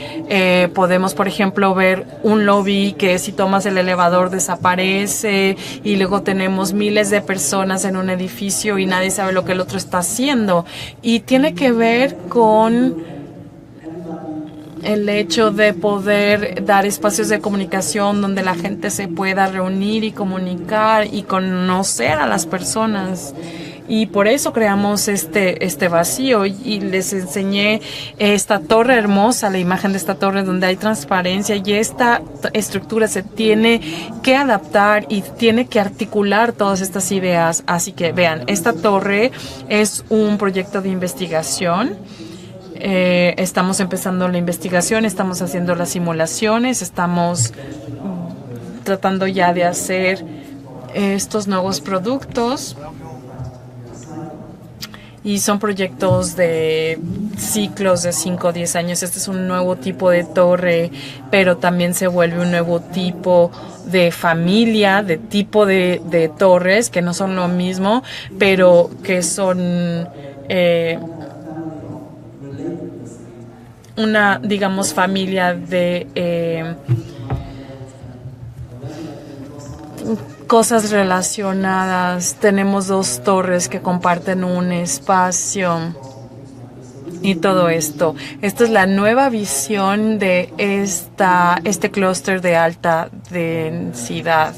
Podemos, por ejemplo, ver un lobby que si tomas el elevador desaparece y luego tenemos miles de personas en un edificio y nadie sabe lo que el otro está haciendo. Y tiene que ver con el hecho de poder dar espacios de comunicación donde la gente se pueda reunir y comunicar y conocer a las personas. Y por eso creamos este vacío y les enseñé esta torre hermosa, la imagen de esta torre donde hay transparencia, y esta estructura se tiene que adaptar y tiene que articular todas estas ideas. Así que vean, esta torre es un proyecto de investigación. Estamos empezando la investigación, estamos haciendo las simulaciones, estamos tratando ya de hacer estos nuevos productos y son proyectos de ciclos de 5 o 10 años. Este es un nuevo tipo de torre, pero también se vuelve un nuevo tipo de familia, de tipo de torres que no son lo mismo, pero que son una, digamos, familia de cosas relacionadas. Tenemos 2 torres que comparten un espacio y todo esto. Esta es la nueva visión de este clúster de alta densidad.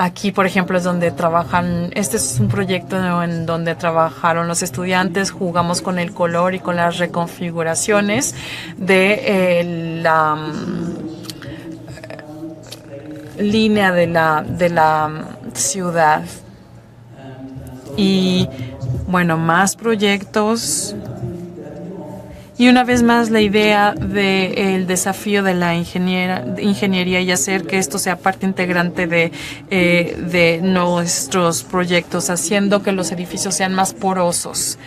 Aquí, por ejemplo, es donde trabajan, este es un proyecto en donde trabajaron los estudiantes, jugamos con el color y con las reconfiguraciones de la línea de la ciudad. Y bueno, más proyectos. Y una vez más la idea del desafío de la ingeniería y hacer que esto sea parte integrante de nuestros proyectos, haciendo que los edificios sean más porosos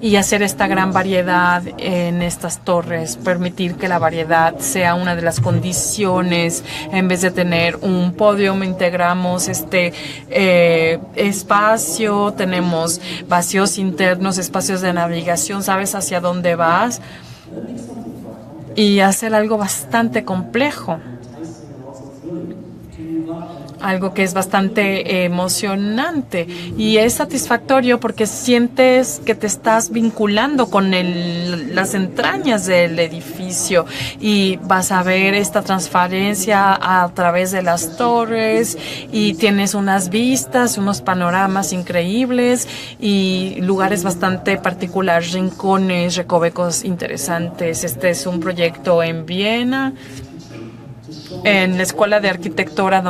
y hacer esta gran variedad en estas torres, permitir que la variedad sea una de las condiciones. En vez de tener un podio, integramos este espacio, tenemos vacíos internos, espacios de navegación, sabes hacia dónde vas, y hacer algo bastante complejo. Algo que es bastante emocionante y es satisfactorio porque sientes que te estás vinculando con las entrañas del edificio y vas a ver esta transparencia a través de las torres y tienes unas vistas, unos panoramas increíbles y lugares bastante particulares, rincones, recovecos interesantes. Este es un proyecto en Viena, en la escuela de arquitectura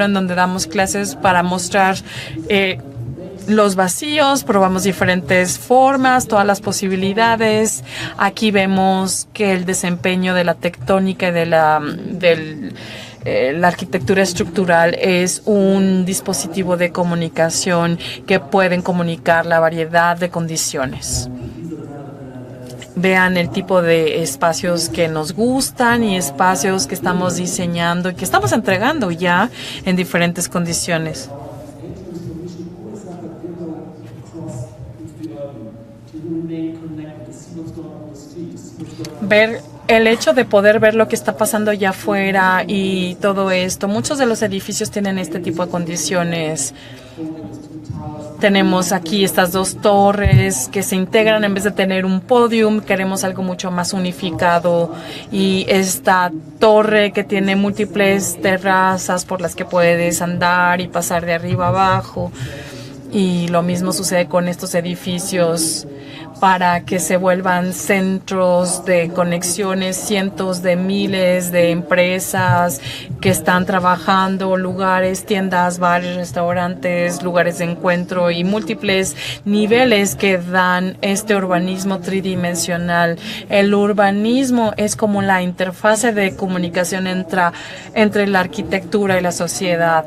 en donde damos clases para mostrar los vacíos, probamos diferentes formas, todas las posibilidades. Aquí vemos que el desempeño de la tectónica y de la arquitectura estructural es un dispositivo de comunicación que pueden comunicar la variedad de condiciones. Vean el tipo de espacios que nos gustan y espacios que estamos diseñando y que estamos entregando ya en diferentes condiciones. Ver el hecho de poder ver lo que está pasando allá afuera y todo esto. Muchos de los edificios tienen este tipo de condiciones. Tenemos aquí estas 2 torres que se integran en vez de tener un podium. Queremos algo mucho más unificado. Y esta torre que tiene múltiples terrazas por las que puedes andar y pasar de arriba a abajo. Y lo mismo sucede con estos edificios para que se vuelvan centros de conexiones, cientos de miles de empresas que están trabajando, lugares, tiendas, bares, restaurantes, lugares de encuentro y múltiples niveles que dan este urbanismo tridimensional. El urbanismo es como la interfase de comunicación entre la arquitectura y la sociedad,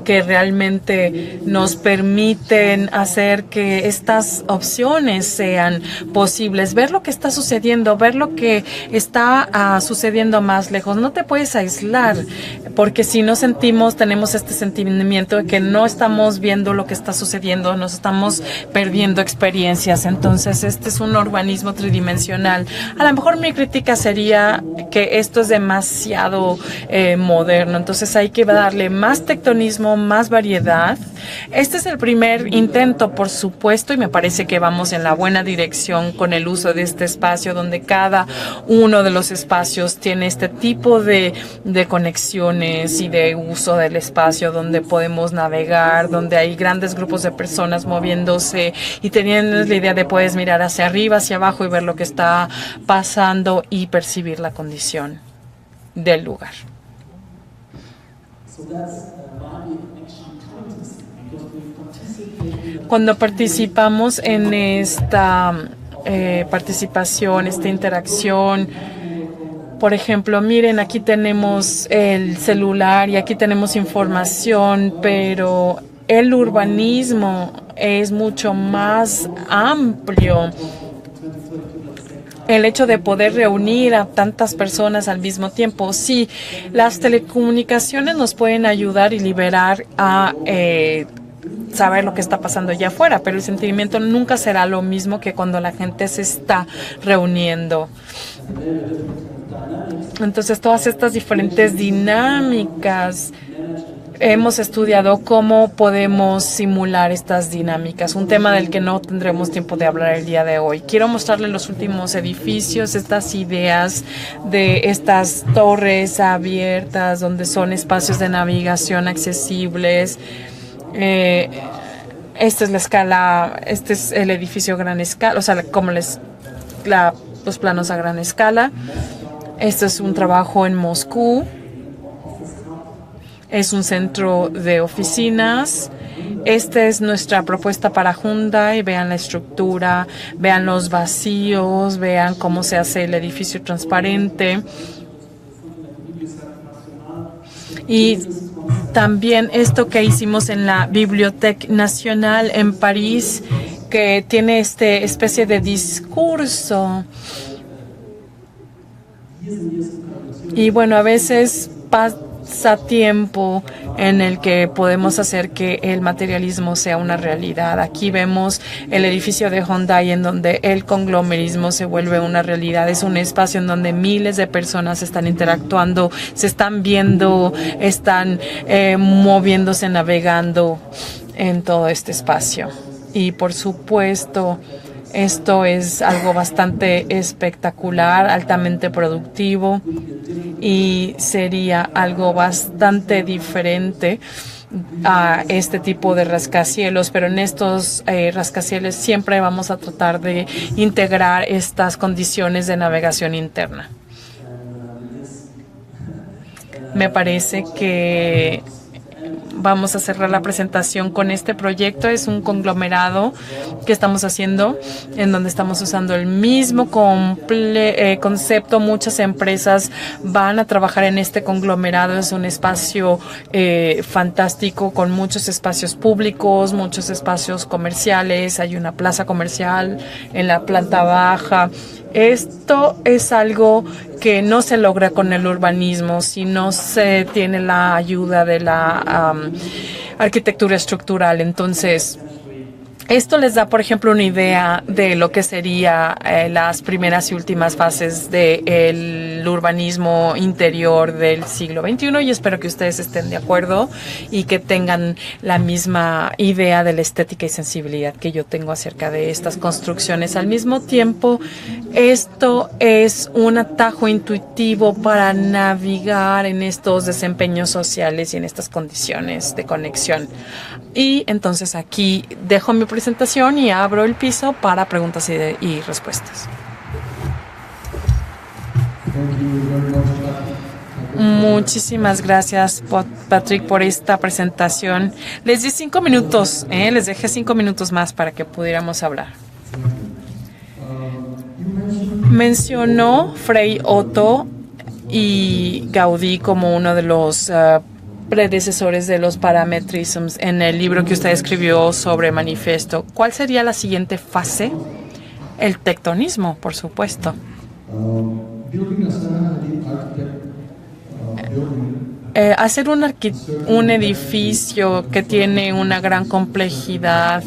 que realmente nos permiten hacer que estas opciones sean posibles, ver lo que está sucediendo, ver lo que está sucediendo más lejos. No te puedes aislar, porque si no tenemos este sentimiento de que no estamos viendo lo que está sucediendo, nos estamos perdiendo experiencias. Entonces, este es un urbanismo tridimensional. A lo mejor mi crítica sería que esto es demasiado moderno, entonces hay que darle más tectonismo, más variedad. Este es el primer intento, por supuesto, y me parece que vamos en la buena dirección con el uso de este espacio, donde cada uno de los espacios tiene este tipo de conexiones y de uso del espacio, donde podemos navegar, donde hay grandes grupos de personas moviéndose y teniendo la idea de puedes mirar hacia arriba, hacia abajo y ver lo que está pasando y percibir la condición del lugar. Cuando participamos en esta participación, esta interacción, por ejemplo, miren, aquí tenemos el celular y aquí tenemos información, pero el urbanismo es mucho más amplio. El hecho de poder reunir a tantas personas al mismo tiempo. Sí, las telecomunicaciones nos pueden ayudar y liberar a saber lo que está pasando allá afuera, pero el sentimiento nunca será lo mismo que cuando la gente se está reuniendo. Entonces, todas estas diferentes dinámicas, hemos estudiado cómo podemos simular estas dinámicas, un tema del que no tendremos tiempo de hablar el día de hoy. Quiero mostrarles los últimos edificios, estas ideas de estas torres abiertas, donde son espacios de navegación accesibles. Esta es la escala, este es el edificio a gran escala, o sea, como los planos a gran escala. Este es un trabajo en Moscú. Es un centro de oficinas. Esta es nuestra propuesta para Hyundai. Vean la estructura, vean los vacíos, vean cómo se hace el edificio transparente. Y también esto que hicimos en la Biblioteca Nacional en París, que tiene esta especie de discurso. Y bueno, a veces tiempo en el que podemos hacer que el materialismo sea una realidad. Aquí vemos el edificio de Hyundai, en donde el conglomerismo se vuelve una realidad. Es un espacio en donde miles de personas están interactuando, se están viendo, están moviéndose, navegando en todo este espacio. Y por supuesto, esto es algo bastante espectacular, altamente productivo, y sería algo bastante diferente a este tipo de rascacielos, pero en estos rascacielos siempre vamos a tratar de integrar estas condiciones de navegación interna. Me parece que vamos a cerrar la presentación con este proyecto. Es un conglomerado que estamos haciendo, en donde estamos usando el mismo concepto. Muchas empresas van a trabajar en este conglomerado. Es un espacio fantástico, con muchos espacios públicos, muchos espacios comerciales. Hay una plaza comercial en la planta baja. Esto es algo que no se logra con el urbanismo si no se tiene la ayuda de la arquitectura estructural. Entonces, esto les da, por ejemplo, una idea de lo que sería las primeras y últimas fases de del urbanismo interior del siglo XXI, y espero que ustedes estén de acuerdo y que tengan la misma idea de la estética y sensibilidad que yo tengo acerca de estas construcciones. Al mismo tiempo, esto es un atajo intuitivo para navegar en estos desempeños sociales y en estas condiciones de conexión. Y entonces aquí dejo mi presentación y abro el piso para preguntas y respuestas. Muchísimas gracias, Patrick, por esta presentación. Les di 5 minutos, les dejé 5 minutos más para que pudiéramos hablar. Mencionó Frei Otto y Gaudí como uno de los predecesores de los parametrisms en el libro que usted escribió sobre Manifiesto. ¿Cuál sería la siguiente fase? El tectonismo, por supuesto. Hacer un edificio que tiene una gran complejidad.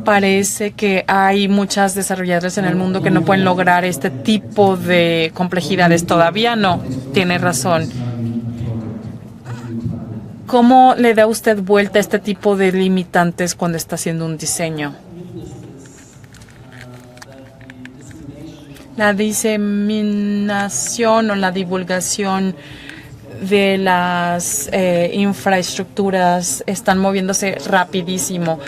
Parece que hay muchas desarrolladoras en el mundo que no pueden lograr este tipo de complejidades. Todavía no. Tiene razón. ¿Cómo le da usted vuelta a este tipo de limitantes cuando está haciendo un diseño? La diseminación o la divulgación de las infraestructuras están moviéndose rapidísimo.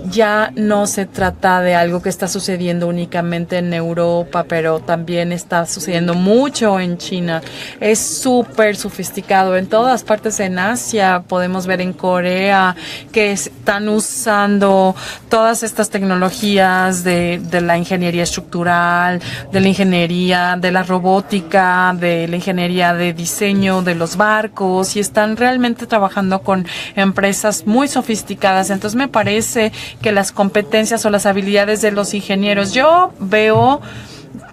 Ya no se trata de algo que está sucediendo únicamente en Europa, pero también está sucediendo mucho en China. Es súper sofisticado. En todas partes en Asia, podemos ver en Corea, que están usando todas estas tecnologías de la ingeniería estructural, de la ingeniería de la robótica, de la ingeniería de diseño de los barcos, y están realmente trabajando con empresas muy sofisticadas. Entonces me parece que las competencias o las habilidades de los ingenieros, yo veo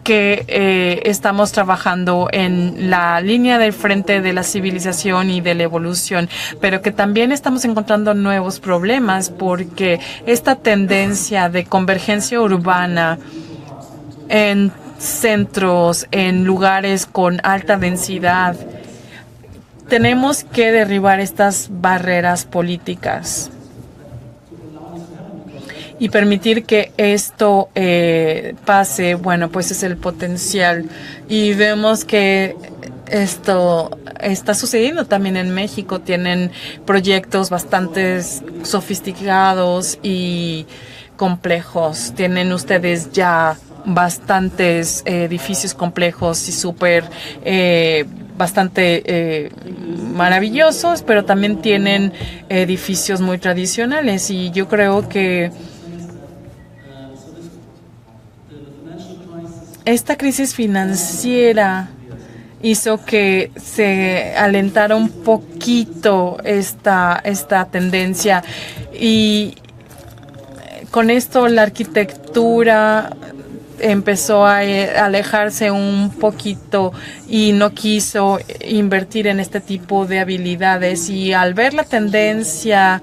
que estamos trabajando en la línea del frente de la civilización y de la evolución, pero que también estamos encontrando nuevos problemas, porque esta tendencia de convergencia urbana en centros, en lugares con alta densidad, tenemos que derribar estas barreras políticas y permitir que esto pase. Bueno, pues es el potencial, y vemos que esto está sucediendo también en México. Tienen proyectos bastante sofisticados y complejos. Tienen ustedes ya bastantes edificios complejos y súper bastante maravillosos, pero también tienen edificios muy tradicionales, y yo creo que esta crisis financiera hizo que se alentara un poquito esta tendencia, y con esto la arquitectura empezó a alejarse un poquito y no quiso invertir en este tipo de habilidades. Y al ver la tendencia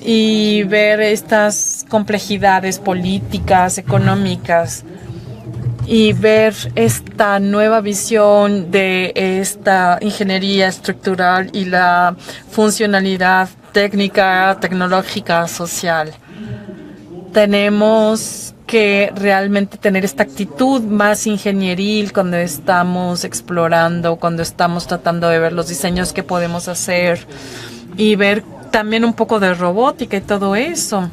y ver estas complejidades políticas, económicas, y ver esta nueva visión de esta ingeniería estructural y la funcionalidad técnica, tecnológica, social, tenemos que realmente tener esta actitud más ingenieril cuando estamos explorando, cuando estamos tratando de ver los diseños que podemos hacer, y ver también un poco de robótica y todo eso.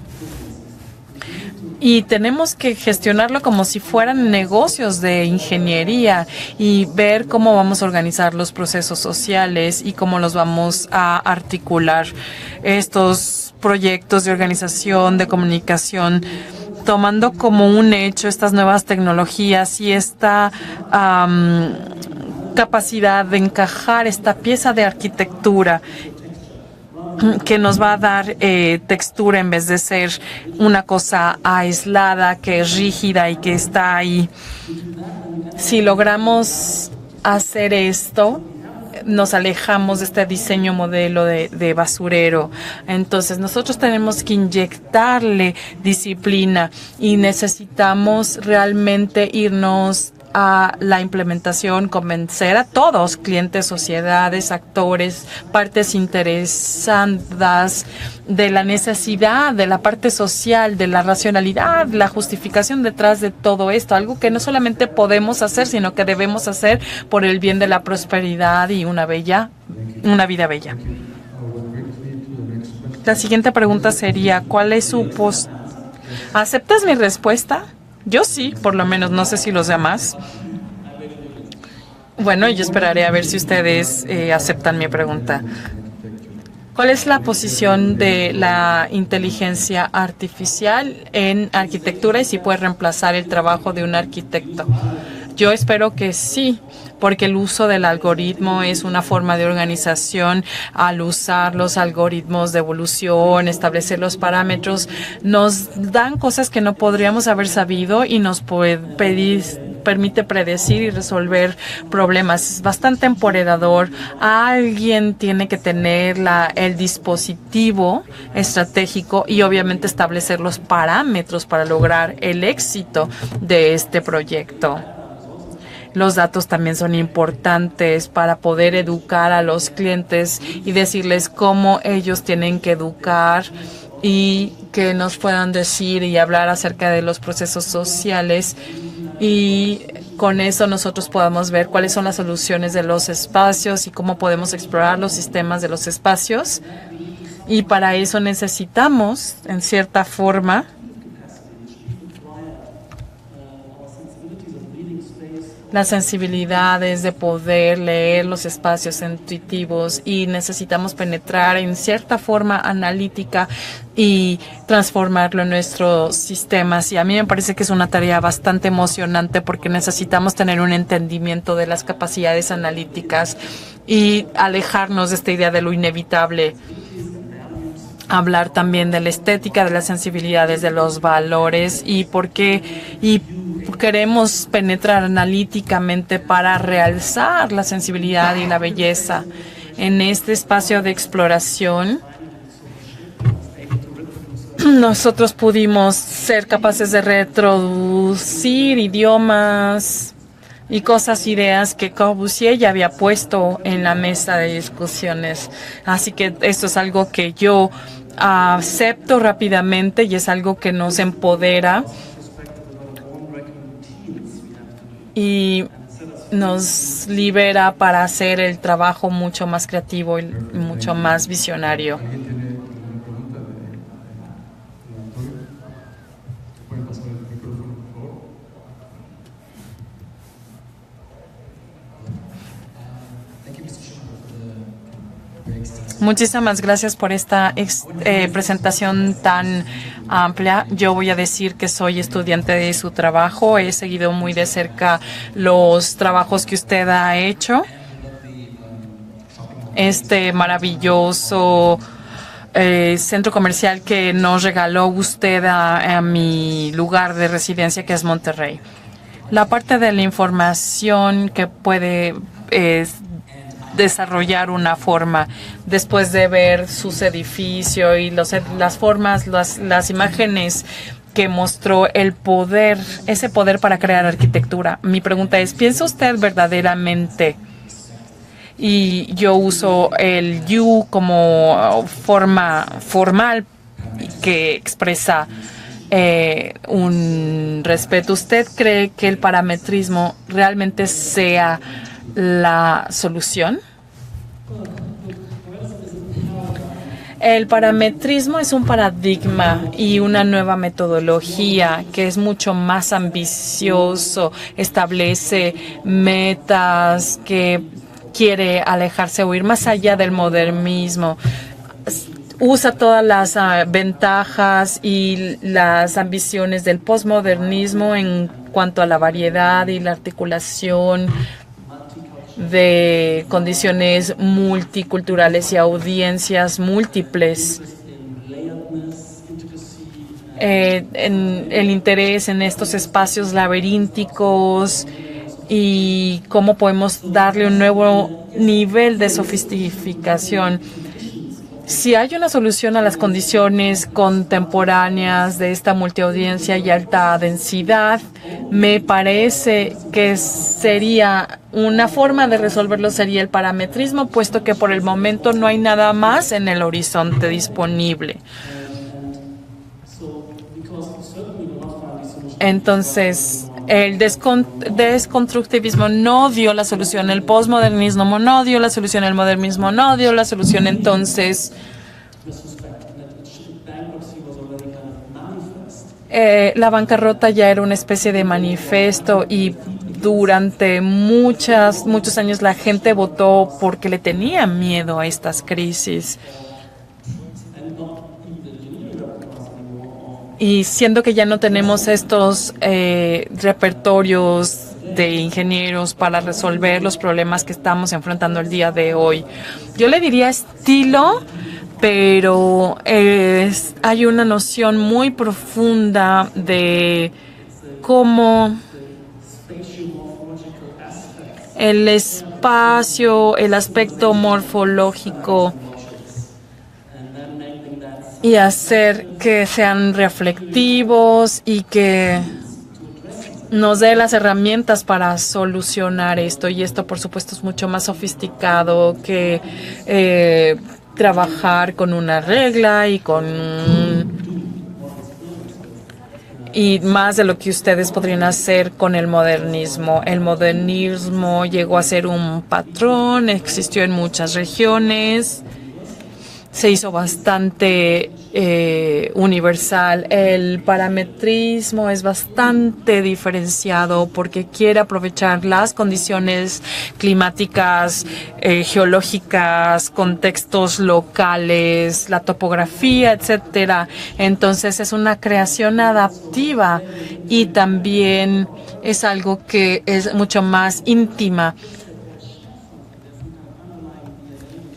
Y tenemos que gestionarlo como si fueran negocios de ingeniería, y ver cómo vamos a organizar los procesos sociales y cómo los vamos a articular estos proyectos de organización, de comunicación, tomando como un hecho estas nuevas tecnologías y esta capacidad de encajar esta pieza de arquitectura que nos va a dar textura en vez de ser una cosa aislada, que es rígida y que está ahí. Si logramos hacer esto, nos alejamos de este diseño modelo de basurero. Entonces nosotros tenemos que inyectarle disciplina y necesitamos realmente irnos a la implementación, convencer a todos, clientes, sociedades, actores, partes interesadas, de la necesidad, de la parte social, de la racionalidad, la justificación detrás de todo esto, algo que no solamente podemos hacer, sino que debemos hacer por el bien de la prosperidad y una vida bella. La siguiente pregunta sería, ¿cuál es su ¿Aceptas mi respuesta? Yo sí, por lo menos, no sé si los demás. Bueno, yo esperaré a ver si ustedes aceptan mi pregunta. ¿Cuál es la posición de la inteligencia artificial en arquitectura y si puede reemplazar el trabajo de un arquitecto? Yo espero que sí, porque el uso del algoritmo es una forma de organización. Al usar los algoritmos de evolución, establecer los parámetros, nos dan cosas que no podríamos haber sabido y nos permite predecir y resolver problemas. Es bastante empoderador. Alguien tiene que tener el dispositivo estratégico y obviamente establecer los parámetros para lograr el éxito de este proyecto. Los datos también son importantes para poder educar a los clientes y decirles cómo ellos tienen que educar y que nos puedan decir y hablar acerca de los procesos sociales. Y con eso nosotros podamos ver cuáles son las soluciones de los espacios y cómo podemos explorar los sistemas de los espacios. Y para eso necesitamos, en cierta forma, las sensibilidades de poder leer los espacios intuitivos y necesitamos penetrar en cierta forma analítica y transformarlo en nuestros sistemas. Y a mí me parece que es una tarea bastante emocionante porque necesitamos tener un entendimiento de las capacidades analíticas y alejarnos de esta idea de lo inevitable. Hablar también de la estética, de las sensibilidades, de los valores y por qué queremos penetrar analíticamente para realzar la sensibilidad y la belleza. En este espacio de exploración, nosotros pudimos ser capaces de retroducir idiomas y ideas que Corbusier ya había puesto en la mesa de discusiones. Así que esto es algo que yo acepto rápidamente y es algo que nos empodera y nos libera para hacer el trabajo mucho más creativo y mucho más visionario. Muchísimas gracias por esta presentación tan amplia. Yo voy a decir que soy estudiante de su trabajo. He seguido muy de cerca los trabajos que usted ha hecho. Este maravilloso centro comercial que nos regaló usted a mi lugar de residencia, que es Monterrey. La parte de la información que puede desarrollar una forma después de ver sus edificios y las formas, las imágenes que mostró el poder, ese poder para crear arquitectura. Mi pregunta es, ¿piensa usted verdaderamente, y yo uso el you como forma formal que expresa un respeto, ¿usted cree que el parametrismo realmente sea la solución? El parametrismo es un paradigma y una nueva metodología que es mucho más ambicioso, establece metas, que quiere alejarse o ir más allá del modernismo. Usa todas las ventajas y las ambiciones del posmodernismo en cuanto a la variedad y la articulación de condiciones multiculturales y audiencias múltiples. El interés en estos espacios laberínticos y cómo podemos darle un nuevo nivel de sofisticación. Si hay una solución a las condiciones contemporáneas de esta multiaudiencia y alta densidad, me parece que sería una forma de resolverlo sería el parametrismo, puesto que por el momento no hay nada más en el horizonte disponible. Entonces, el desconstructivismo no dio la solución, el posmodernismo no dio la solución, el modernismo no dio la solución. Entonces, la bancarrota ya era una especie de manifiesto y durante muchos años la gente votó porque le tenía miedo a estas crisis. Y siendo que ya no tenemos estos repertorios de ingenieros para resolver los problemas que estamos enfrentando el día de hoy, yo le diría estilo, pero hay una noción muy profunda de cómo el espacio, el aspecto morfológico, y hacer que sean reflectivos y que nos dé las herramientas para solucionar esto. Y esto, por supuesto, es mucho más sofisticado que trabajar con una regla y más de lo que ustedes podrían hacer con el modernismo. El modernismo llegó a ser un patrón, existió en muchas regiones. Se hizo bastante universal. El parametrismo es bastante diferenciado porque quiere aprovechar las condiciones climáticas, geológicas, contextos locales, la topografía, etcétera. Entonces es una creación adaptiva y también es algo que es mucho más íntima.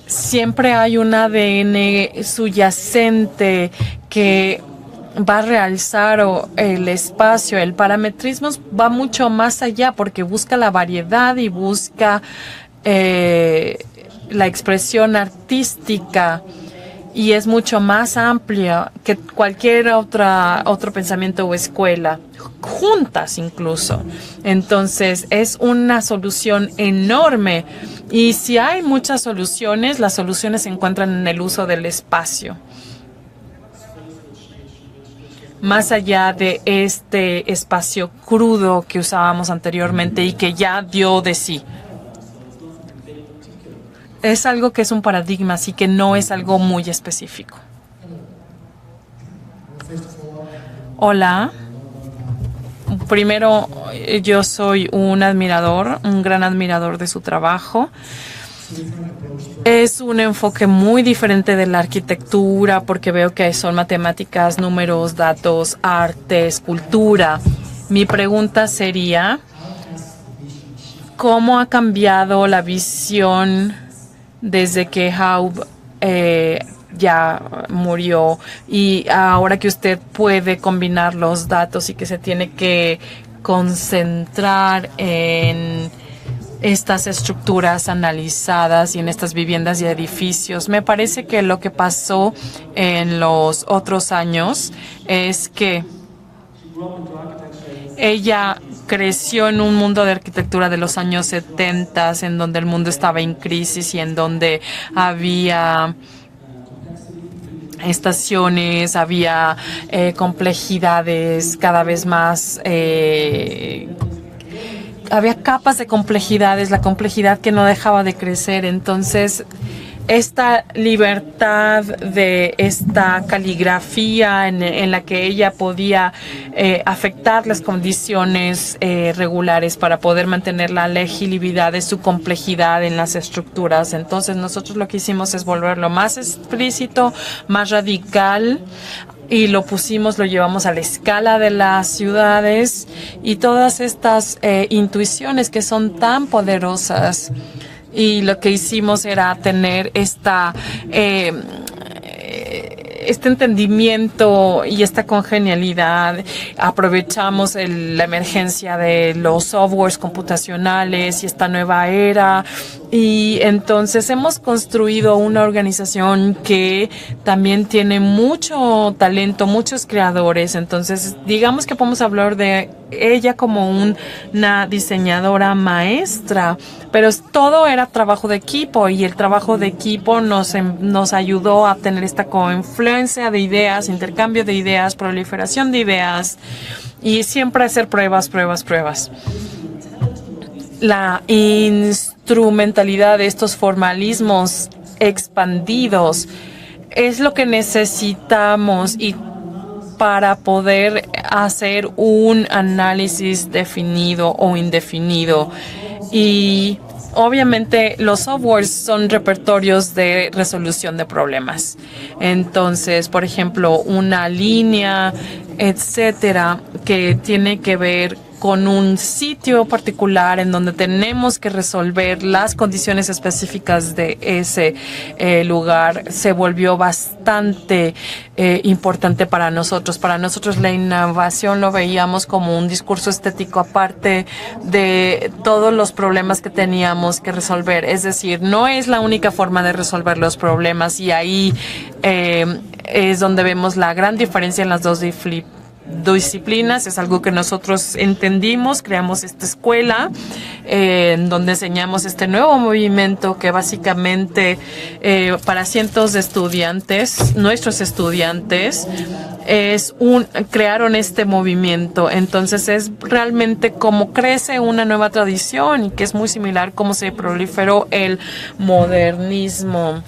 Siempre hay un ADN subyacente que va a realzar el espacio. El parametrismo va mucho más allá porque busca la variedad y busca la expresión artística y es mucho más amplia que cualquier otro pensamiento o escuela, juntas incluso. Entonces es una solución enorme. Y si hay muchas soluciones, las soluciones se encuentran en el uso del espacio. Más allá de este espacio crudo que usábamos anteriormente y que ya dio de sí. Es algo que es un paradigma, así que no es algo muy específico. Hola. Primero, yo soy un gran admirador de su trabajo. Es un enfoque muy diferente de la arquitectura porque veo que son matemáticas, números, datos, arte, escultura. Mi pregunta sería, ¿cómo ha cambiado la visión desde que Haub ya murió y ahora que usted puede combinar los datos y que se tiene que concentrar en estas estructuras analizadas y en estas viviendas y edificios? Me parece que lo que pasó en los otros años es que ella creció en un mundo de arquitectura de los años 70, en donde el mundo estaba en crisis y en donde había estaciones, había complejidades cada vez más, había capas de complejidades, la complejidad que no dejaba de crecer. Entonces, esta libertad de esta caligrafía en la que ella podía afectar las condiciones regulares para poder mantener la legibilidad de su complejidad en las estructuras. Entonces nosotros lo que hicimos es volverlo más explícito, más radical, y lo llevamos a la escala de las ciudades y todas estas intuiciones que son tan poderosas. Y lo que hicimos era tener esta este entendimiento y esta congenialidad. Aprovechamos la emergencia de los softwares computacionales y esta nueva era. Y entonces hemos construido una organización que también tiene mucho talento, muchos creadores. Entonces, digamos que podemos hablar de ella como una diseñadora maestra, pero todo era trabajo de equipo, y el trabajo de equipo nos ayudó a tener esta confluencia de ideas, intercambio de ideas, proliferación de ideas, y siempre hacer pruebas. La instrumentalidad de estos formalismos expandidos es lo que necesitamos y para poder hacer un análisis definido o indefinido. Y obviamente los softwares son repertorios de resolución de problemas. Entonces, por ejemplo, una línea, etcétera, que tiene que ver con un sitio particular en donde tenemos que resolver las condiciones específicas de ese lugar, se volvió bastante importante para nosotros. Para nosotros la innovación lo veíamos como un discurso estético aparte de todos los problemas que teníamos que resolver. Es decir, no es la única forma de resolver los problemas, y ahí es donde vemos la gran diferencia en las dos disciplinas. Es algo que nosotros entendimos, creamos esta escuela en donde enseñamos este nuevo movimiento que básicamente para cientos de estudiantes, nuestros estudiantes, crearon este movimiento. Entonces es realmente como crece una nueva tradición, y que es muy similar como se proliferó el modernismo.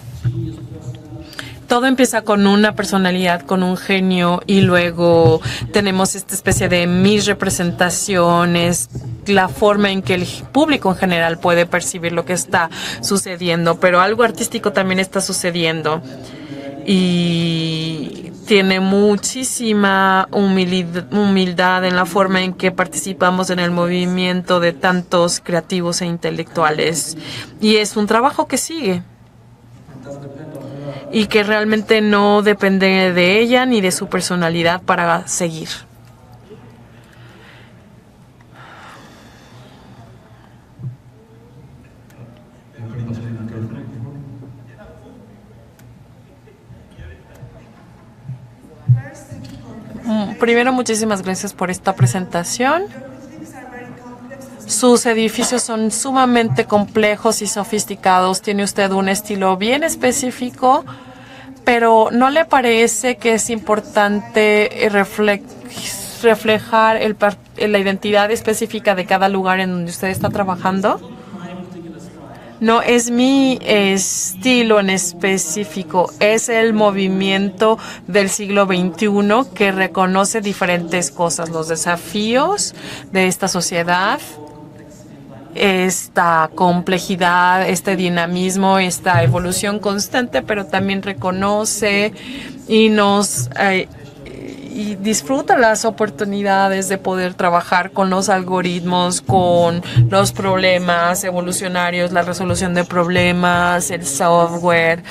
Todo empieza con una personalidad, con un genio, y luego tenemos esta especie de mis representaciones, la forma en que el público en general puede percibir lo que está sucediendo, pero algo artístico también está sucediendo. Y tiene muchísima humildad en la forma en que participamos en el movimiento de tantos creativos e intelectuales. Y es un trabajo que sigue, y que realmente no depende de ella ni de su personalidad para seguir. Primero, muchísimas gracias por esta presentación. Sus edificios son sumamente complejos y sofisticados. Tiene usted un estilo bien específico, pero ¿no le parece que es importante reflejar la identidad específica de cada lugar en donde usted está trabajando? No es mi estilo en específico, es el movimiento del siglo XXI que reconoce diferentes cosas, los desafíos de esta sociedad, esta complejidad, este dinamismo, esta evolución constante, pero también reconoce y y disfruta las oportunidades de poder trabajar con los algoritmos, con los problemas evolucionarios, la resolución de problemas, el software.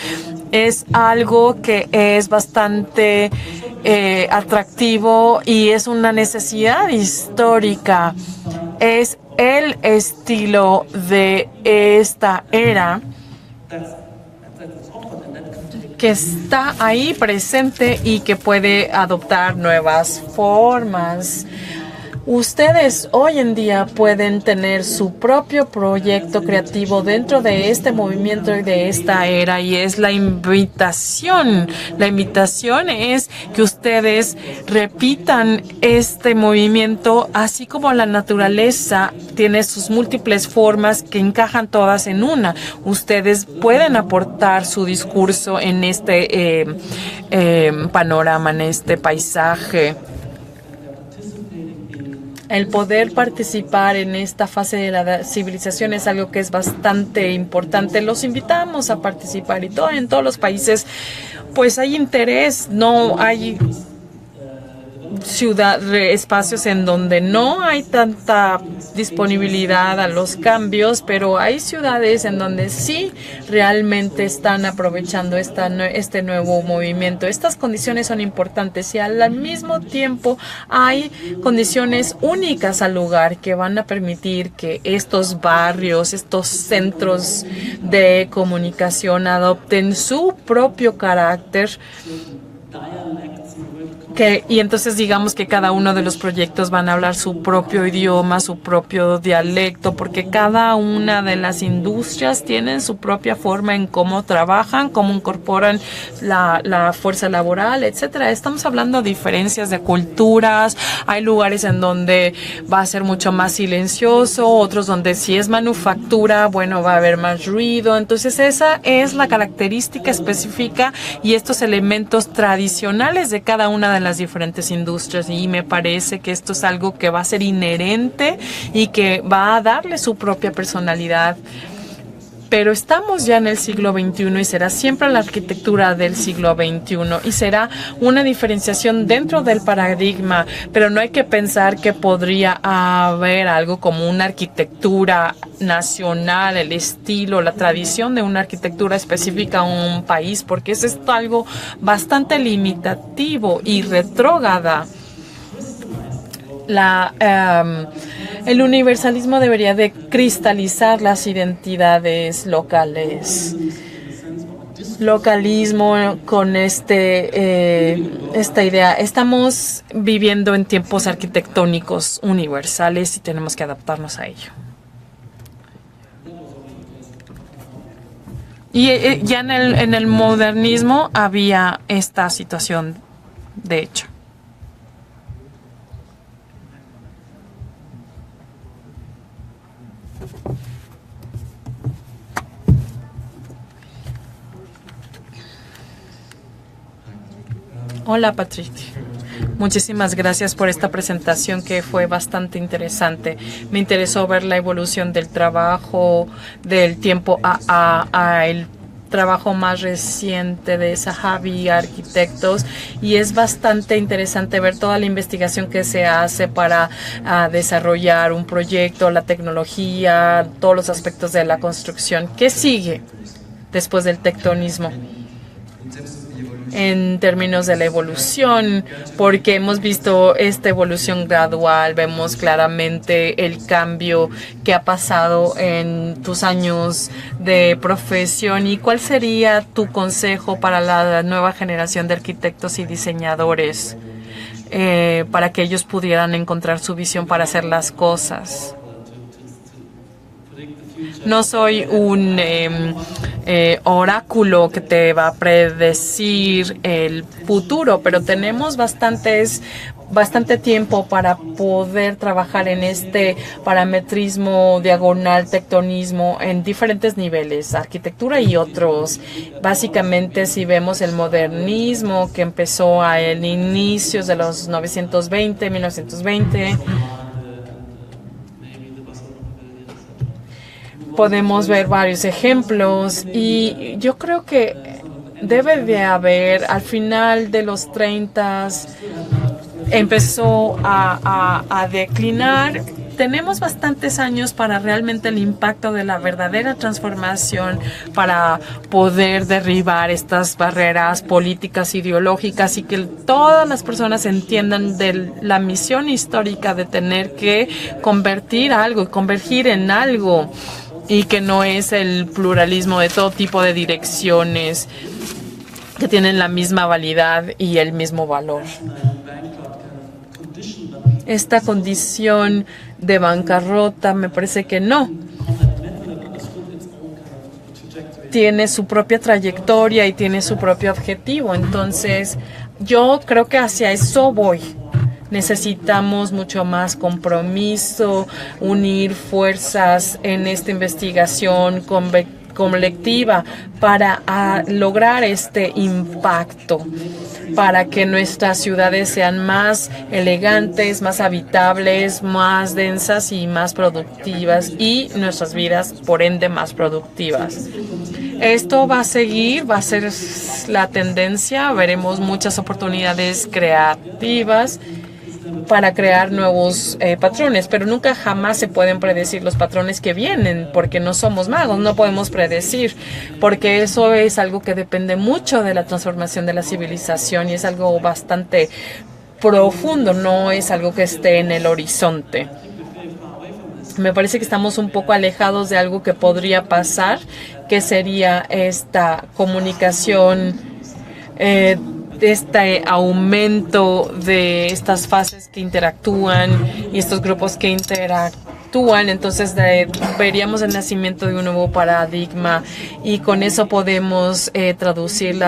Es algo que es bastante atractivo y es una necesidad histórica. Es el estilo de esta era que está ahí presente y que puede adoptar nuevas formas. Ustedes hoy en día pueden tener su propio proyecto creativo dentro de este movimiento y de esta era, y es la invitación. La invitación es que ustedes repitan este movimiento, así como la naturaleza tiene sus múltiples formas que encajan todas en una. Ustedes pueden aportar su discurso en este panorama, en este paisaje. El poder participar en esta fase de la civilización es algo que es bastante importante. Los invitamos a participar, y en todos los países pues hay interés, no hay espacios en donde no hay tanta disponibilidad a los cambios, pero hay ciudades en donde sí realmente están aprovechando este nuevo movimiento. Estas condiciones son importantes y al mismo tiempo hay condiciones únicas al lugar que van a permitir que estos barrios, estos centros de comunicación adopten su propio carácter. Y entonces digamos que cada uno de los proyectos van a hablar su propio idioma, su propio dialecto, porque cada una de las industrias tienen su propia forma en cómo trabajan, cómo incorporan la fuerza laboral, etcétera. Estamos hablando de diferencias de culturas. Hay lugares en donde va a ser mucho más silencioso, otros donde si es manufactura, bueno, va a haber más ruido. Entonces esa es la característica específica y estos elementos tradicionales de cada una de las diferentes industrias, y me parece que esto es algo que va a ser inherente y que va a darle su propia personalidad. Pero estamos ya en el siglo XXI y será siempre la arquitectura del siglo XXI y será una diferenciación dentro del paradigma, pero no hay que pensar que podría haber algo como una arquitectura nacional, el estilo, la tradición de una arquitectura específica en un país, porque eso es algo bastante limitativo y retrógrada. El universalismo debería de cristalizar las identidades locales. Localismo con esta idea. Estamos viviendo en tiempos arquitectónicos universales y tenemos que adaptarnos a ello. Y ya en el modernismo había esta situación, de hecho. Hola, Patrick. Muchísimas gracias por esta presentación que fue bastante interesante. Me interesó ver la evolución del trabajo, del tiempo a el trabajo más reciente de Zahavi Arquitectos, y es bastante interesante ver toda la investigación que se hace para desarrollar un proyecto, la tecnología, todos los aspectos de la construcción. ¿Qué sigue después del tectonismo? En términos de la evolución, porque hemos visto esta evolución gradual, vemos claramente el cambio que ha pasado en tus años de profesión. ¿Y cuál sería tu consejo para la nueva generación de arquitectos y diseñadores para que ellos pudieran encontrar su visión para hacer las cosas? No soy un oráculo que te va a predecir el futuro, pero tenemos bastante tiempo para poder trabajar en este parametrismo, diagonal, tectonismo en diferentes niveles, arquitectura y otros. Básicamente, si vemos el modernismo que empezó a inicios de los 1920, podemos ver varios ejemplos y yo creo que debe de haber, al final de los 30 empezó a declinar. Tenemos bastantes años para realmente el impacto de la verdadera transformación, para poder derribar estas barreras políticas, ideológicas, y que todas las personas entiendan de la misión histórica de tener que convertir algo y convergir en algo, y que no es el pluralismo de todo tipo de direcciones que tienen la misma validad y el mismo valor. Esta condición de bancarrota me parece que no. Tiene su propia trayectoria y tiene su propio objetivo. Entonces, yo creo que hacia eso voy. Necesitamos mucho más compromiso, unir fuerzas en esta investigación colectiva para lograr este impacto. para que nuestras ciudades sean más elegantes, más habitables, más densas y más productivas, y nuestras vidas, por ende, más productivas. Esto va a seguir, va a ser la tendencia, veremos muchas oportunidades creativas para crear nuevos patrones, pero nunca jamás se pueden predecir los patrones que vienen, porque no somos magos, no podemos predecir, porque eso es algo que depende mucho de la transformación de la civilización y es algo bastante profundo, no es algo que esté en el horizonte. Me parece que estamos un poco alejados de algo que podría pasar, que sería esta comunicación, este aumento de estas fases que interactúan y estos grupos que interactúan. Entonces veríamos el nacimiento de un nuevo paradigma y con eso podemos traducir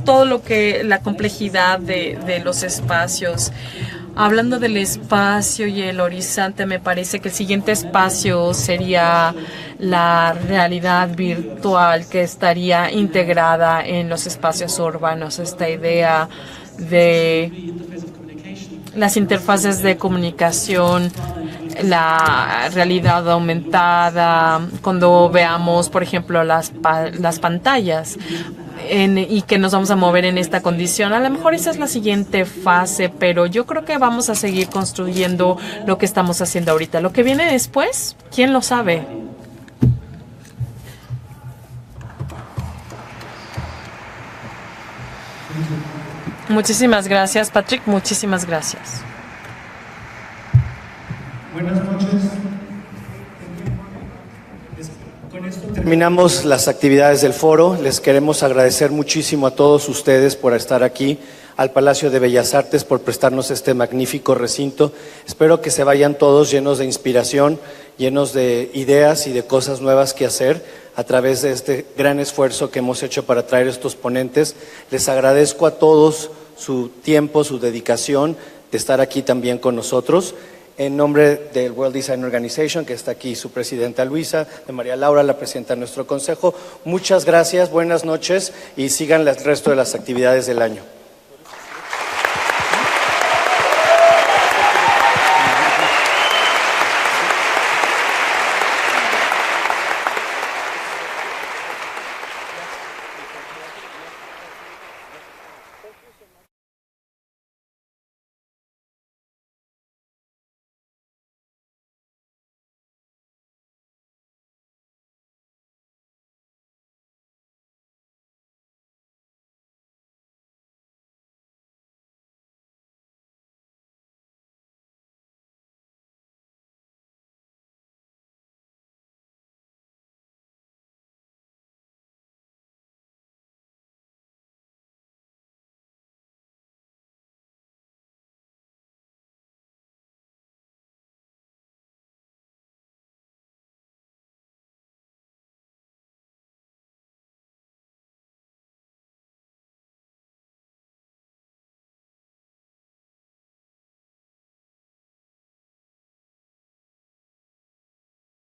todo lo que la complejidad de los espacios. Hablando del espacio y el horizonte, me parece que el siguiente espacio sería la realidad virtual, que estaría integrada en los espacios urbanos. Esta idea de las interfaces de comunicación, la realidad aumentada, cuando veamos, por ejemplo, las pantallas. Y que nos vamos a mover en esta condición. A lo mejor esa es la siguiente fase, pero yo creo que vamos a seguir construyendo lo que estamos haciendo ahorita. Lo que viene después, ¿quién lo sabe? Muchísimas gracias, Patrick. Muchísimas gracias. Buenas noches. Terminamos las actividades del foro. Les queremos agradecer muchísimo a todos ustedes por estar aquí, al Palacio de Bellas Artes por prestarnos este magnífico recinto. Espero que se vayan todos llenos de inspiración, llenos de ideas y de cosas nuevas que hacer a través de este gran esfuerzo que hemos hecho para traer estos ponentes. Les agradezco a todos su tiempo, su dedicación de estar aquí también con nosotros. En nombre del World Design Organization, que está aquí su presidenta Luisa, de María Laura, la presidenta de nuestro consejo, muchas gracias, buenas noches y sigan el resto de las actividades del año.